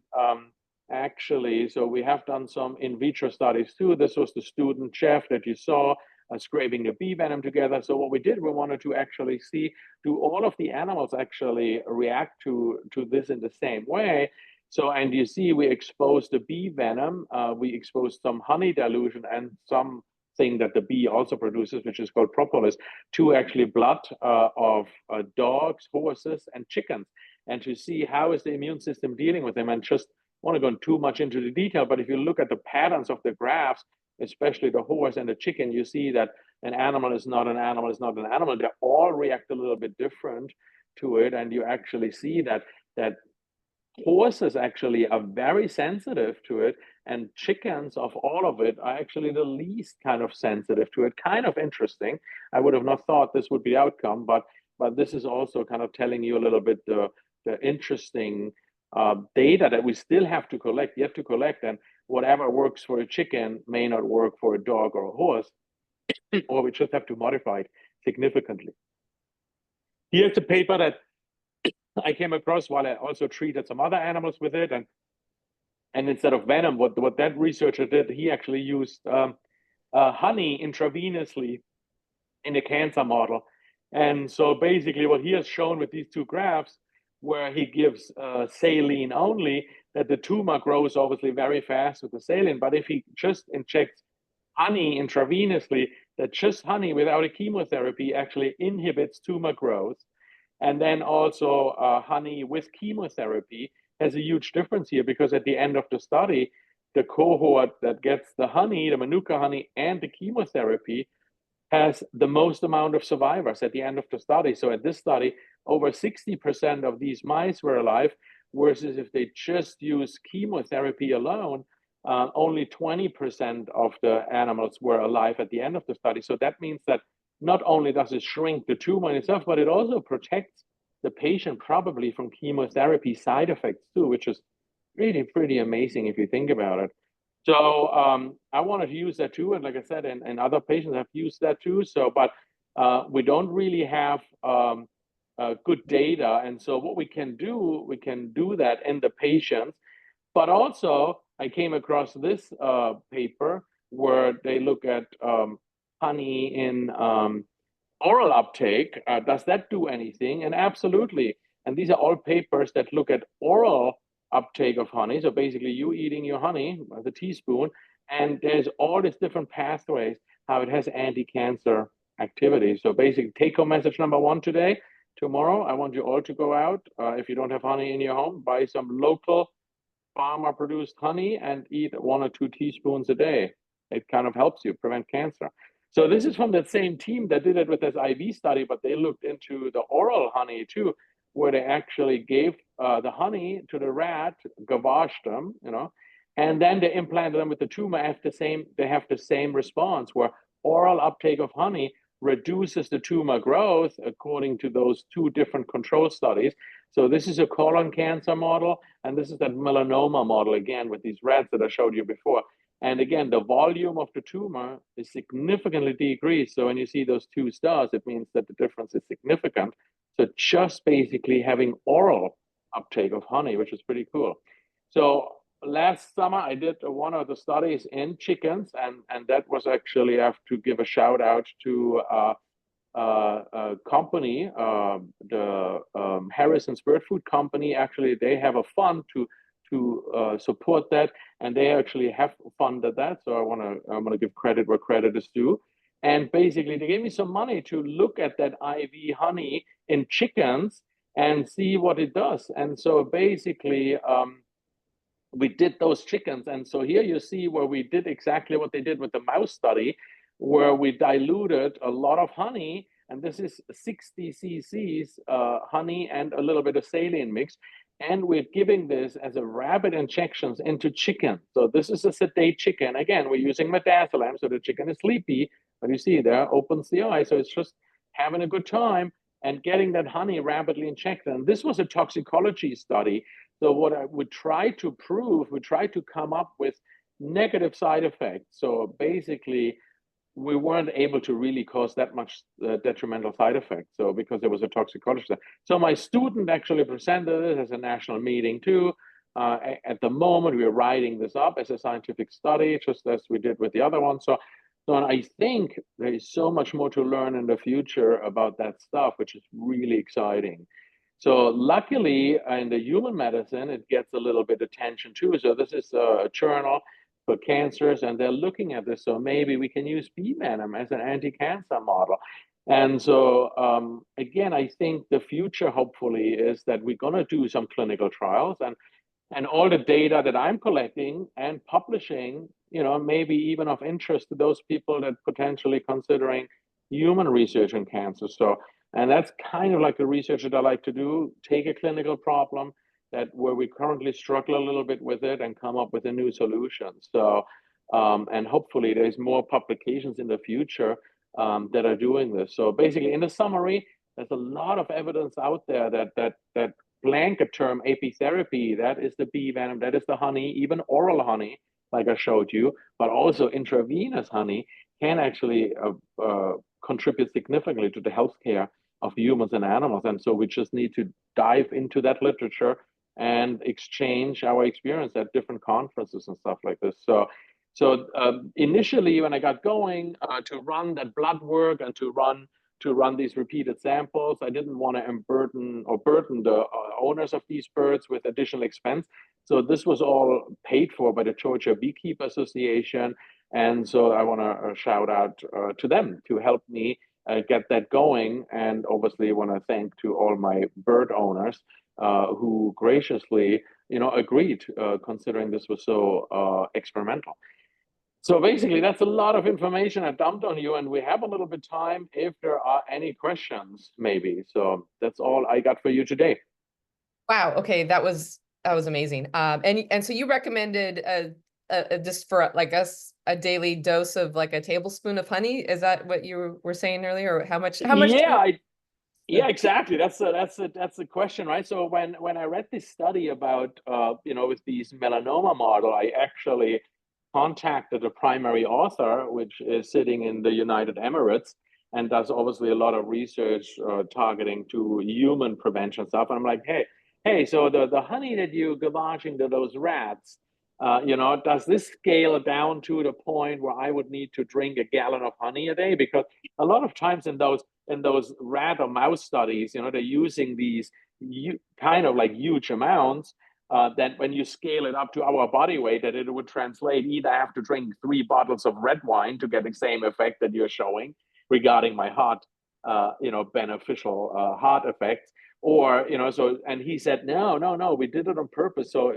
actually, so we have done some in vitro studies too. This was the student chef that you saw scraping the bee venom together. So what we did, we wanted to actually see, do all of the animals actually react to this in the same way? So, and you see, we exposed the bee venom, we exposed some honey dilution and some thing that the bee also produces, which is called propolis, to actually blood of dogs, horses, and chickens, and to see how is the immune system dealing with them. And just want to go too much into the detail, but if you look at the patterns of the graphs, especially the horse and the chicken, you see that an animal is not an animal, is not an animal. They all react a little bit different to it, and you actually see that horses actually are very sensitive to it, and chickens of all of it are actually the least kind of sensitive to it. Kind of interesting. I would have not thought this would be the outcome, but this is also kind of telling you a little bit the interesting data that we still have to collect, yet to collect, and whatever works for a chicken may not work for a dog or a horse. or we just have to modify it significantly. Here's a paper that I came across while I also treated some other animals with it, and instead of venom, what that researcher did, he actually used honey intravenously in a cancer model. And so basically what he has shown with these two graphs, where he gives saline only, that the tumor grows obviously very fast with the saline, but if he just injects honey intravenously, that just honey without a chemotherapy actually inhibits tumor growth. And then also honey with chemotherapy has a huge difference here, because at the end of the study, the cohort that gets the honey, the Manuka honey, and the chemotherapy has the most amount of survivors at the end of the study. So at this study, over 60% of these mice were alive, versus if they just use chemotherapy alone, only 20% of the animals were alive at the end of the study. So that means that not only does it shrink the tumor in itself, but it also protects the patient probably from chemotherapy side effects too, which is really pretty amazing if you think about it. So I wanted to use that too, and like I said, and other patients have used that too. So, but we don't really have good data, and so what we can do that in the patients. But also, I came across this paper where they look at honey in oral uptake. Does that do anything? And absolutely. And these are all papers that look at oral uptake of honey. So basically you eating your honey with a teaspoon, and there's all these different pathways, how it has anti-cancer activity. So basically take home message number one today. Tomorrow, I want you all to go out. If you don't have honey in your home, buy some local farmer produced honey and eat 1 or 2 teaspoons a day. It kind of helps you prevent cancer. So this is from that same team that did it with this IV study, but they looked into the oral honey too, where they actually gave the honey to the rat, gavaged them, and then they implanted them with the tumor. They have the same response, where oral uptake of honey reduces the tumor growth according to those 2 different control studies. So this is a colon cancer model, and this is that melanoma model again with these rats that I showed you before. And again, the volume of the tumor is significantly decreased. So when you see those 2 stars, it means that the difference is significant. So just basically having oral uptake of honey, which is pretty cool. So last summer, I did one of the studies in chickens, and that was actually, I have to give a shout out to a company, the Harrison's Bird Food Company. Actually, they have a fund to support that, and they actually have funded that. So I want to give credit where credit is due. And basically, they gave me some money to look at that IV honey in chickens and see what it does. And so basically, we did those chickens. And so here you see where we did exactly what they did with the mouse study, where we diluted a lot of honey, and this is 60 cc's honey and a little bit of saline mix. And we're giving this as a rapid injections into chicken. So this is a sedate chicken. Again, we're using midazolam, so the chicken is sleepy, but you see there, opens the eye. So it's just having a good time and getting that honey rapidly injected. And this was a toxicology study. So what I would try to prove, we try to come up with negative side effects. So basically, we weren't able to really cause that much detrimental side effects. So because it was a toxicologist. So my student actually presented it as a national meeting too. At the moment, we're writing this up as a scientific study, just as we did with the other one. So I think there is so much more to learn in the future about that stuff, which is really exciting. So luckily, in the human medicine, it gets a little bit attention too. So this is a journal for cancers, and they're looking at this. So maybe we can use bee venom as an anti-cancer model. And so again, I think the future hopefully is that we're going to do some clinical trials, and all the data that I'm collecting and publishing, maybe even of interest to those people that potentially considering human research in cancer. So, and that's kind of like the research that I like to do, take a clinical problem where we currently struggle a little bit with it and come up with a new solution. So, and hopefully there's more publications in the future that are doing this. So basically, in the summary, there's a lot of evidence out there that blanket term apitherapy, that is the bee venom, that is the honey, even oral honey, like I showed you, but also intravenous honey, can actually contribute significantly to the healthcare of humans and animals. And so we just need to dive into that literature and exchange our experience at different conferences and stuff like this. So initially, when I got going to run that blood work and to run these repeated samples, I didn't want to burden the owners of these birds with additional expense. So this was all paid for by the Georgia Beekeeper Association. And so I want to shout out to them to help me get that going. And obviously want to thank to all my bird owners who graciously, agreed, considering this was so experimental. So basically, that's a lot of information I dumped on you, and we have a little bit of time if there are any questions, maybe. So that's all I got for you today.
Wow. Okay, that was amazing. And so you recommended just for like us a daily dose of like a tablespoon of honey. Is that what you were saying earlier, or how much?
Yeah, exactly. That's the question, right? So when I read this study about with these melanoma model, I actually contacted the primary author, which is sitting in the United Emirates and does obviously a lot of research targeting to human prevention stuff. And I'm like, hey, so the honey that you're gavaging to those rats, does this scale down to the point where I would need to drink a gallon of honey a day? Because a lot of times in those rat or mouse studies, they're using these kind of like huge amounts. That when you scale it up to our body weight, that it would translate either I have to drink 3 bottles of red wine to get the same effect that you're showing regarding my heart, beneficial heart effects, or so. And he said, no, we did it on purpose. So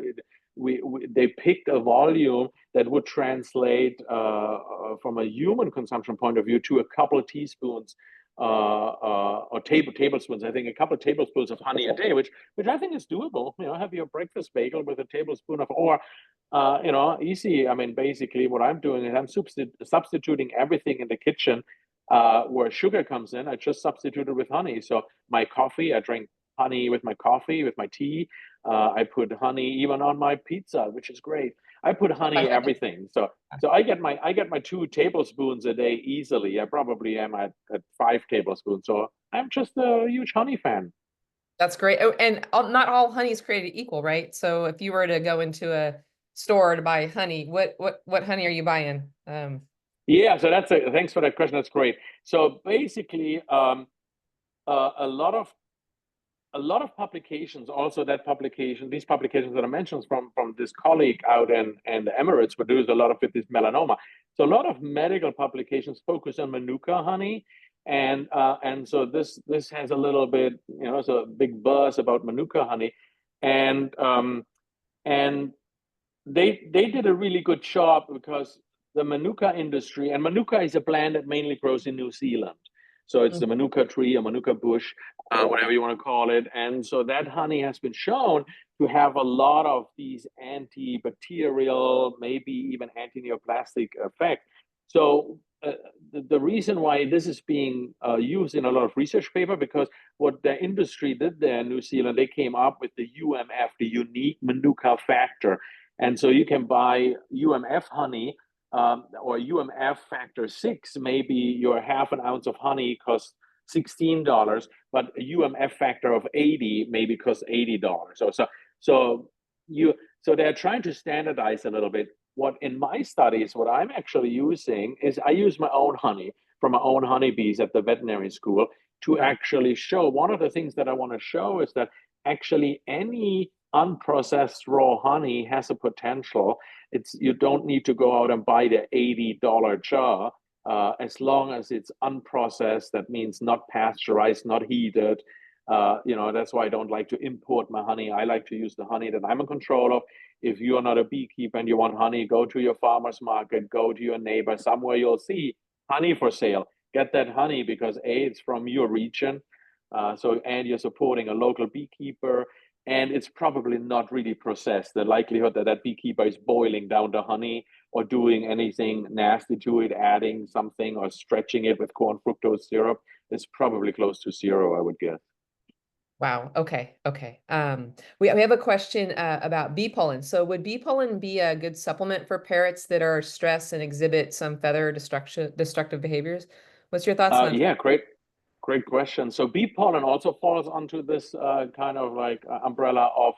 they picked a volume that would translate from a human consumption point of view to a couple of teaspoons or tablespoons. I think a couple of tablespoons of honey a day, which I think is doable. Have your breakfast bagel with a tablespoon of, or easy. I mean, basically, what I'm doing is I'm substituting everything in the kitchen where sugar comes in. I just substitute it with honey. So my coffee, I drink honey with my coffee, with my tea. I put honey even on my pizza, which is great. I put honey everything. So I get my 2 tablespoons a day easily. I probably am at 5 tablespoons. So I'm just a huge honey fan.
That's great. Oh, and not all honey is created equal, right? So if you were to go into a store to buy honey, what honey are you buying?
Yeah, so thanks for that question. That's great. So basically, a lot of publications, also these publications that I mentioned from this colleague out in the Emirates, produced a lot of with this melanoma. So a lot of medical publications focus on Manuka honey, and so this has a little bit, so a big buzz about Manuka honey, and they did a really good job because the Manuka industry, and Manuka is a plant that mainly grows in New Zealand. So it's the Manuka tree, a Manuka bush, whatever you want to call it. And so that honey has been shown to have a lot of these antibacterial, maybe even anti-neoplastic effect. So the reason why this is being used in a lot of research paper, because what the industry did there in New Zealand, they came up with the UMF, the unique Manuka factor. And so you can buy UMF honey or UMF factor 6, maybe your half an ounce of honey costs $16, but a UMF factor of 80 maybe costs $80. So they're trying to standardize a little bit. What in my studies, what I'm actually using is I use my own honey from my own honeybees at the veterinary school to actually show. One of the things that I want to show is that actually any unprocessed raw honey has a potential. You don't need to go out and buy the $80 jar as long as it's unprocessed. That means not pasteurized, not heated. That's why I don't like to import my honey. I like to use the honey that I'm in control of. If you're not a beekeeper and you want honey, go to your farmer's market, go to your neighbor, somewhere you'll see honey for sale. Get that honey because it's from your region. And you're supporting a local beekeeper, and it's probably not really processed. The likelihood that that beekeeper is boiling down the honey or doing anything nasty to it, adding something or stretching it with corn fructose syrup is probably close to zero, I would guess.
Wow. Okay. Okay. We have a question about bee pollen. So would bee pollen be a good supplement for parrots that are stressed and exhibit some feather destructive behaviors? What's your thoughts on?
Yeah, great question. So bee pollen also falls onto this kind of like umbrella of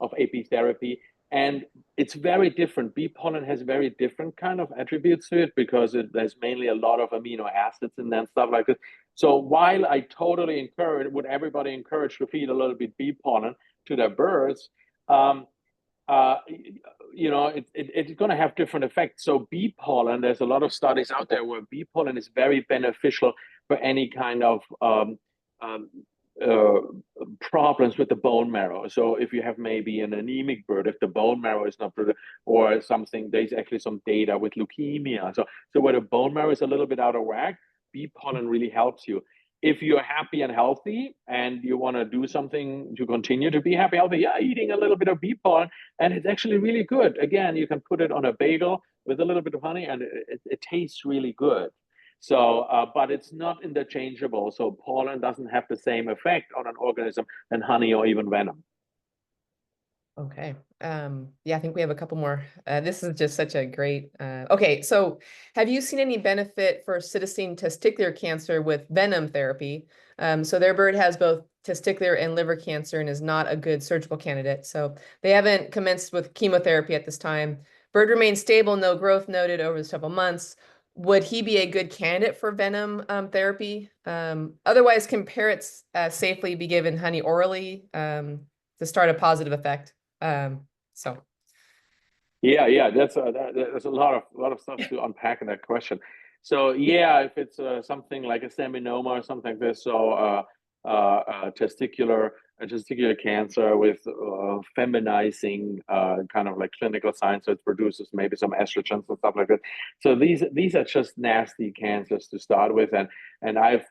apitherapy, and it's very different. Bee pollen has very different kind of attributes to it because there's mainly a lot of amino acids in there and stuff like this. So while I totally would everybody encourage to feed a little bit bee pollen to their birds, um, uh, it's going to have different effects. So bee pollen, there's a lot of studies out there where bee pollen is very beneficial for any kind of um, uh, problems with the bone marrow. So if you have maybe an anemic bird, if the bone marrow is not good, or something, there's actually some data with leukemia. So where the bone marrow is a little bit out of whack, bee pollen really helps you. If you're happy and healthy and you want to do something to continue to be happy, healthy, yeah, eating a little bit of bee pollen, and it's actually really good. Again, you can put it on a bagel with a little bit of honey, and it tastes really good. So, but it's not interchangeable. So pollen doesn't have the same effect on an organism than honey or even venom.
Okay. Yeah, I think we have a couple more. This is just such a great. Okay, so have you seen any benefit for cytosine testicular cancer with venom therapy? So their bird has both testicular and liver cancer and is not a good surgical candidate. So they haven't commenced with chemotherapy at this time. Bird remains stable, no growth noted over several months. Would he be a good candidate for venom therapy? Otherwise, can parrots safely be given honey orally to start a positive effect? So
Yeah, there's a lot of stuff to unpack in that question. So yeah, if it's something like a seminoma or something like this, so testicular a testicular cancer with feminizing kind of like clinical signs, so it produces maybe some estrogens and stuff like that. So these are just nasty cancers to start with, and I've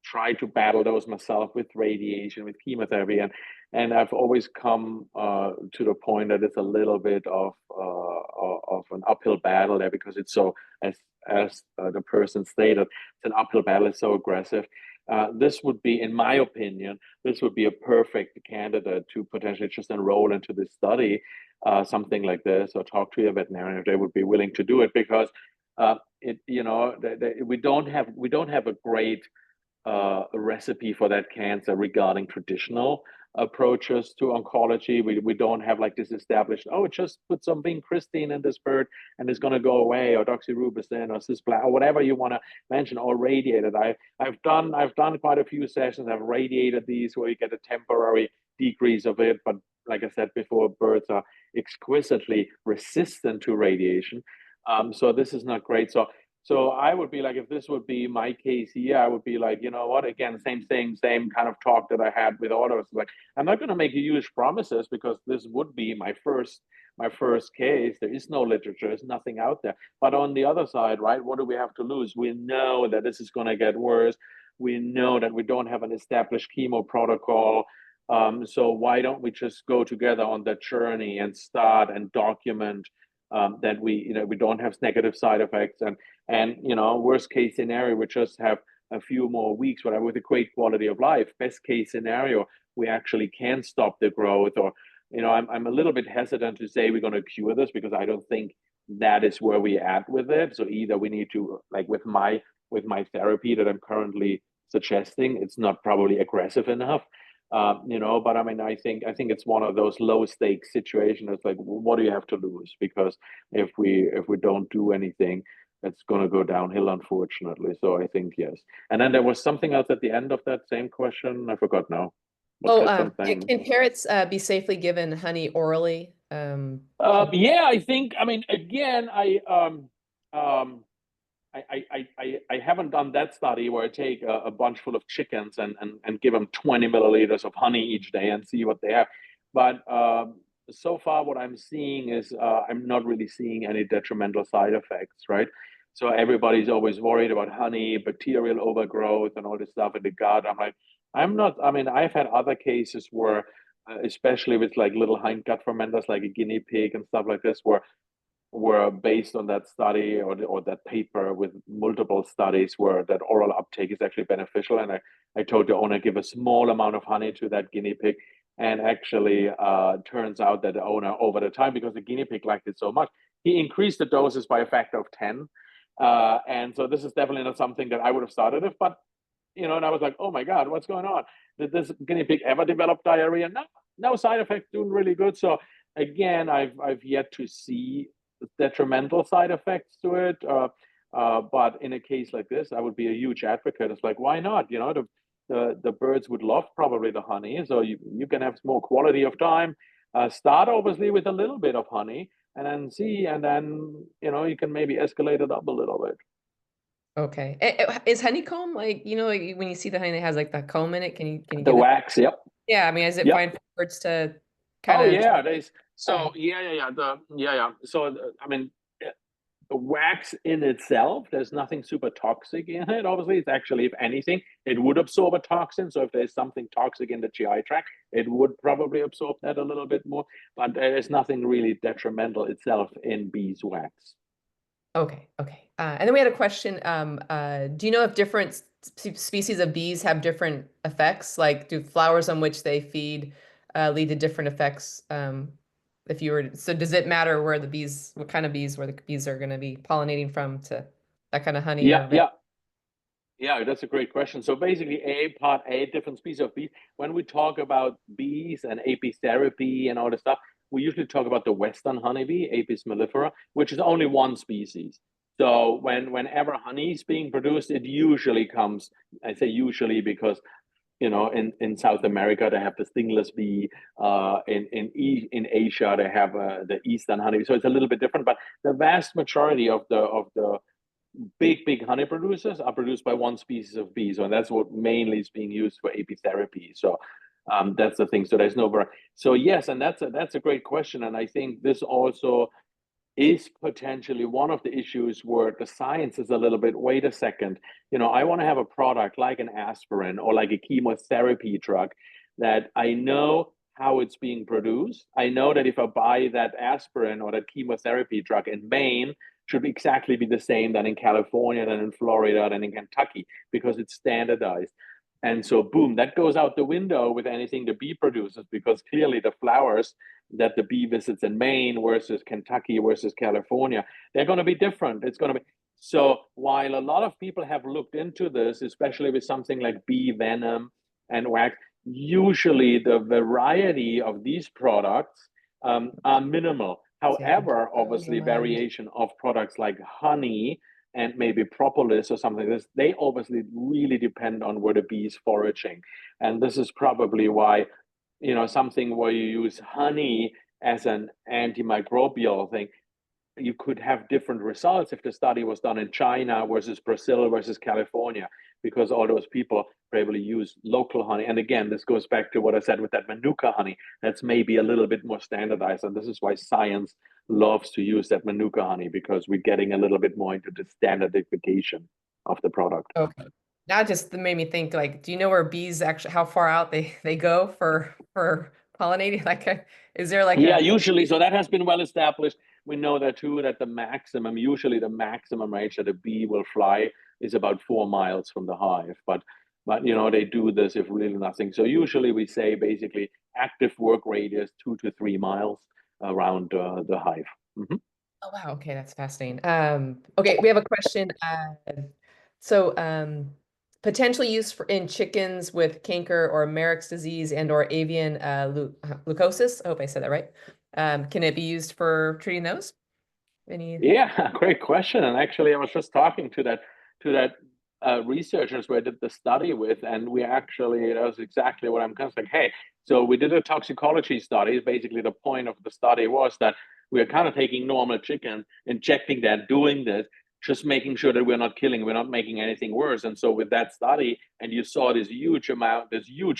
tried to battle those myself with radiation, with chemotherapy, and I've always come to the point that it's a little bit of an uphill battle there because it's so, as the person stated, it's an uphill battle. It's so aggressive. This would be, in my opinion, this would be a perfect candidate to potentially just enroll into this study, something like this, or talk to your veterinarian if they would be willing to do it, because we don't have a great recipe for that cancer regarding traditional approaches to oncology. We don't have like this established, oh, just put some vincristine in this bird and it's going to go away, or doxorubicin or cisplatin or whatever you want to mention, or radiated. I've done quite a few sessions. I've radiated these where you get a temporary decrease of it, but like I said before, birds are exquisitely resistant to radiation. So this is not great. So I would be like, if this would be my case here, I would be like, you know what? Again, same thing, same kind of talk that I had with all of us. Like, I'm not going to make huge promises because this would be my first case. There is no literature, there's nothing out there. But on the other side, right? What do we have to lose? We know that this is going to get worse. We know that we don't have an established chemo protocol. So why don't we just go together on that journey and start and document that we don't have negative side effects, and worst case scenario, we just have a few more weeks, whatever, with a great quality of life. Best case scenario, we actually can stop the growth, or I'm a little bit hesitant to say we're going to cure this because I don't think that is where we at with it. So either we need to, like with my therapy that I'm currently suggesting, it's not probably aggressive enough. But I mean, I think it's one of those low stakes situations. It's like, what do you have to lose? Because if we don't do anything, it's going to go downhill, unfortunately. So I think yes. And then there was something else at the end of that same question. I forgot now. Was there something?
Can parrots be safely given honey orally?
Yeah, I think. I mean, again, I haven't done that study where I take a bunch full of chickens and give them 20 milliliters of honey each day and see what they have. But so far, what I'm seeing is I'm not really seeing any detrimental side effects, right? So everybody's always worried about honey, bacterial overgrowth, and all this stuff in the gut. I'm like, I'm not. I mean, I've had other cases where, especially with like little hindgut fermenters, like a guinea pig and stuff like this, where were based on that study or that paper with multiple studies where that oral uptake is actually beneficial. And I told the owner, give a small amount of honey to that guinea pig. And actually turns out that the owner over the time, because the guinea pig liked it so much, he increased the doses by a factor of 10. And so this is definitely not something that I would have started with, but and I was like, oh my God, what's going on? Did this guinea pig ever develop diarrhea? No side effects, doing really good. So again, I've yet to see detrimental side effects to it. But in a case like this, I would be a huge advocate. It's like, why not? The birds would love probably the honey, so you can have more quality of time. Start obviously with a little bit of honey, and then see, and then you can maybe escalate it up a little bit.
Okay. Is honeycomb like when you see the honey that has like that comb in it? Can you
The
give it?
wax, yep.
Yeah, I mean, is it
Yep.
fine for birds to kind
Oh
of?
yeah, there's so yeah. So I mean, the wax in itself, there's nothing super toxic in it. Obviously, it's actually, if anything, it would absorb a toxin. So if there's something toxic in the GI tract, it would probably absorb that a little bit more. But there's nothing really detrimental itself in beeswax.
Okay, okay. And then we had a question. Do you know if different species of bees have different effects? Like, do flowers on which they feed lead to different effects? If you were, so does it matter where the bees, what kind of bees, where the bees are going to be pollinating from to that kind of honey or
Yeah, that's a great question. So basically, part A, different species of bees. When we talk about bees and apitherapy and all this stuff, we usually talk about the Western honeybee, Apis mellifera, which is only one species. So whenever honey is being produced, it usually comes. I say usually because in South America they have the stingless bee. In Asia they have the Eastern honeybee. So it's a little bit different. But the vast majority of the big honey producers are produced by one species of bee. So that's what mainly is being used for apitherapy. So that's the thing. So there's no so yes, and that's a great question. And I think this also is potentially one of the issues where the science is a little bit, wait a second, I want to have a product like an aspirin or like a chemotherapy drug that I know how it's being produced. I know that if I buy that aspirin or that chemotherapy drug in Maine, should exactly be the same than in California, than in Florida, than in Kentucky, because it's standardized. And so, boom, that goes out the window with anything the bee produces, because clearly the flowers that the bee visits in Maine versus Kentucky versus California, they're going to be different. It's going to be so. While a lot of people have looked into this, especially with something like bee venom and wax, usually the variety of these products are minimal. However, obviously, variation of products like honey and maybe propolis or something like this, they obviously really depend on where the bee is foraging. And this is probably why, something where you use honey as an antimicrobial thing, you could have different results if the study was done in China versus Brazil versus California, because all those people probably use local honey. And again, this goes back to what I said with that Manuka honey. That's maybe a little bit more standardized. And this is why science loves to use that Manuka honey, because we're getting a little bit more into the standardization of the product.
Okay. That just made me think, like, do you know where bees actually, how far out they go for pollinating? Like, is there like
Yeah, usually. So that has been well established. We know that too, that usually the maximum range that a bee will fly is about 4 miles from the hive. But they do this if really nothing. So usually we say basically active work radius 2 to 3 miles around the hive. Mm-hmm.
Oh wow, okay, that's fascinating. Okay, we have a question. Potential use in chickens with canker or Marek's disease and or avian leukosis. I hope I said that right. Can it be used for treating those?
Yeah, great question. And actually, I was just talking to that researchers who I did the study with, and that was exactly what I'm kind of like. Hey, so we did a toxicology study. Basically, the point of the study was that we are kind of taking normal chicken, injecting that, doing this, just making sure that we're not making anything worse. And so with that study, and you saw this huge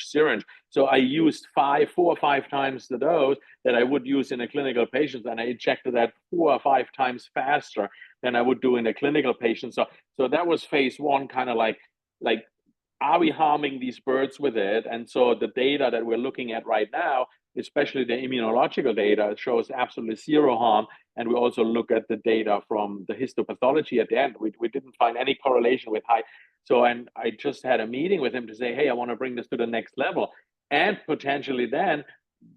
syringe. So I used 4 or 5 times the dose that I would use in a clinical patient, and I injected that 4 or 5 times faster than I would do in a clinical patient. So that was phase 1, kind of like are we harming these birds with it? And so the data that we're looking at right now, especially the immunological data, shows absolutely zero harm. And we also look at the data from the histopathology at the end. We didn't find any correlation with high. So, and I just had a meeting with him to say, hey, I want to bring this to the next level and potentially then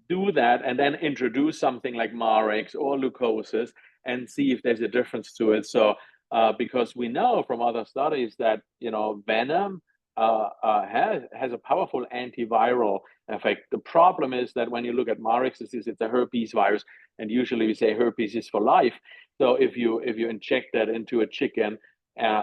do that and then introduce something like Marex or leucosis and see if there's a difference to it. So, because we know from other studies that, venom has a powerful antiviral effect. The problem is that when you look at Marex disease, it's a herpes virus, and usually we say herpes is for life. So if you inject that into a chicken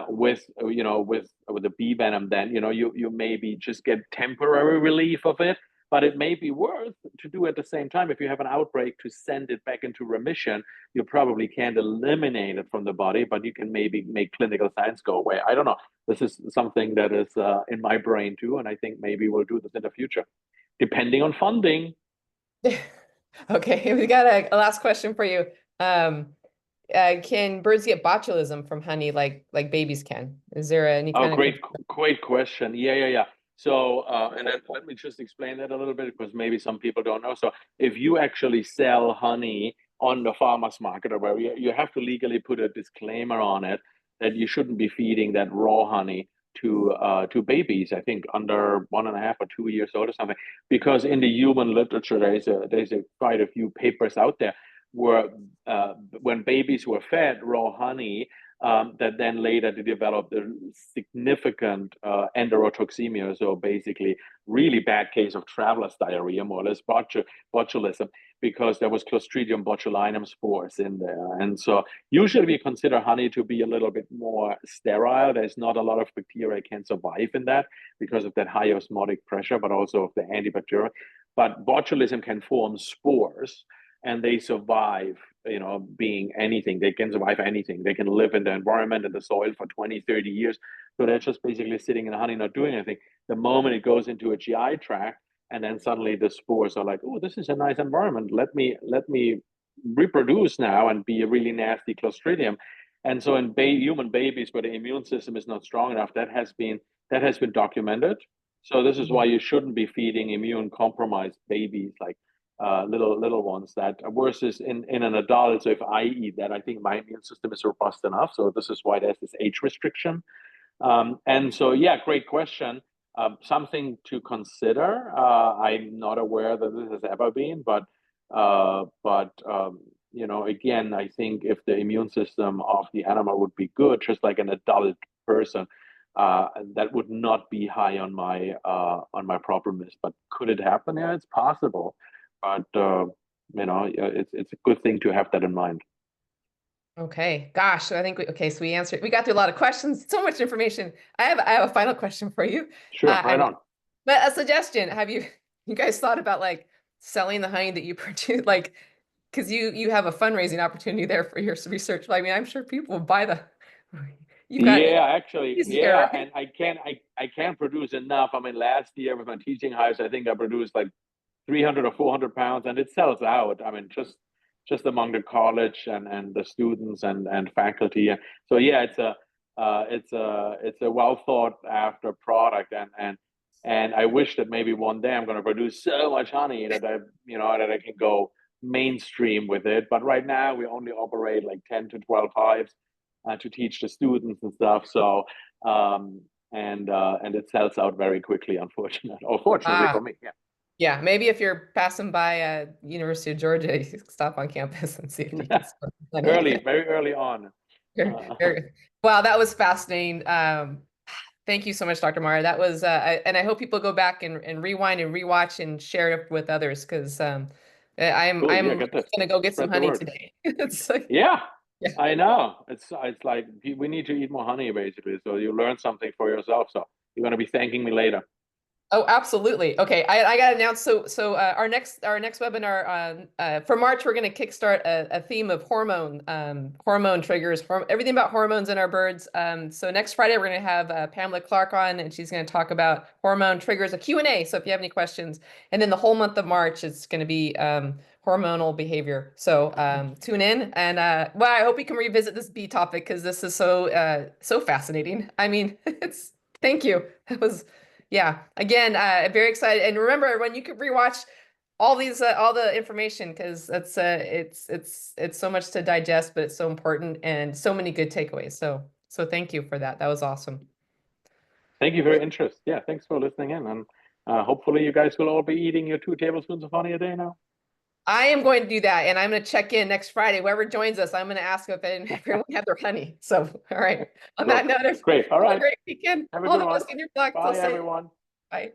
with the bee venom, then you maybe just get temporary relief of it. But it may be worth to do at the same time. If you have an outbreak, to send it back into remission. You probably can't eliminate it from the body, but you can maybe make clinical signs go away. I don't know. This is something that is in my brain too, and I think maybe we'll do this in the future, depending on funding.
Okay, we got a last question for you. Can birds get botulism from honey like babies can? Is there any kind of
great question. Yeah. So, and then let me just explain that a little bit because maybe some people don't know. So, if you actually sell honey on the farmer's market or where you have to legally put a disclaimer on it that you shouldn't be feeding that raw honey to babies, I think under 1.5 or 2 years old or something, because in the human literature there's quite a few papers out there where when babies were fed raw honey, that then later they developed a significant enterotoxemia, so basically really bad case of traveler's diarrhea, more or less botulism, because there was Clostridium botulinum spores in there. And so usually we consider honey to be a little bit more sterile. There's not a lot of bacteria can survive in that because of that high osmotic pressure, but also of the antibacterial. But botulism can form spores, and they survive, being anything. They can survive anything. They can live in the environment and the soil for 20, 30 years. So they're just basically sitting in the honey, not doing anything. The moment it goes into a GI tract, and then suddenly the spores are like, oh, this is a nice environment. Let me reproduce now and be a really nasty Clostridium. And so in human babies where the immune system is not strong enough, that has been documented. So this is why you shouldn't be feeding immune compromised babies like little ones, that versus in an adult. So if I eat that, I think my immune system is robust enough. So this is why there's this age restriction. And so, yeah, great question. Something to consider. I'm not aware that this has ever been, but again, I think if the immune system of the animal would be good, just like an adult person, that would not be high on my problem list. But could it happen? Yeah, it's possible. But it's a good thing to have that in mind.
Okay, gosh, I think so we got through a lot of questions, so much information. I have a final question for you.
Sure, right on.
But a suggestion: have you guys thought about like selling the honey that you produce, like, because you have a fundraising opportunity there for your research? I mean, I'm sure people would buy the.
Actually, right? And I can't produce enough. I mean, last year with my teaching hires, I think I produced like 300 or 400 pounds, and it sells out. I mean, just among the college and the students and faculty. So yeah, it's a well thought after product, and I wish that maybe one day I'm going to produce so much honey that I can go mainstream with it. But right now we only operate like 10 to 12 hives to teach the students and stuff. So and it sells out very quickly, unfortunately, or fortunately for me. Yeah.
Yeah, maybe if you're passing by University of Georgia, you stop on campus and see if you can
very early on.
Wow, that was fascinating. Thank you so much, Dr. Mayer. That was, and I hope people go back and rewind and rewatch and share it with others, because I'm gonna go get some honey today. It's like,
yeah, I know. It's like we need to eat more honey, basically. So you learn something for yourself. So you're gonna be thanking me later.
Oh, absolutely. Okay, I got to announce. So our next webinar for March, we're going to kickstart a theme of hormone triggers, everything about hormones in our birds. So next Friday we're going to have Pamela Clark on, and she's going to talk about hormone triggers, a Q&A. So if you have any questions, and then the whole month of March it's going to be hormonal behavior. So tune in, and well, I hope we can revisit this bee topic because this is so fascinating. I mean, thank you. Yeah, again, very excited. And remember, when you can rewatch all these, all the information, because it's so much to digest, but it's so important and so many good takeaways. So thank you for that. That was awesome.
Thank you for your interest. Yeah, thanks for listening in. And hopefully you guys will all be eating your 2 tablespoons of honey a day now.
I am going to do that, and I'm going to check in next Friday. Whoever joins us, I'm going to ask if everyone had their honey. So, all right. On that note,
Great. All
have a
right.
great weekend.
Have a
All
good
the
one.
best in your blog.
Bye, everyone.
Bye.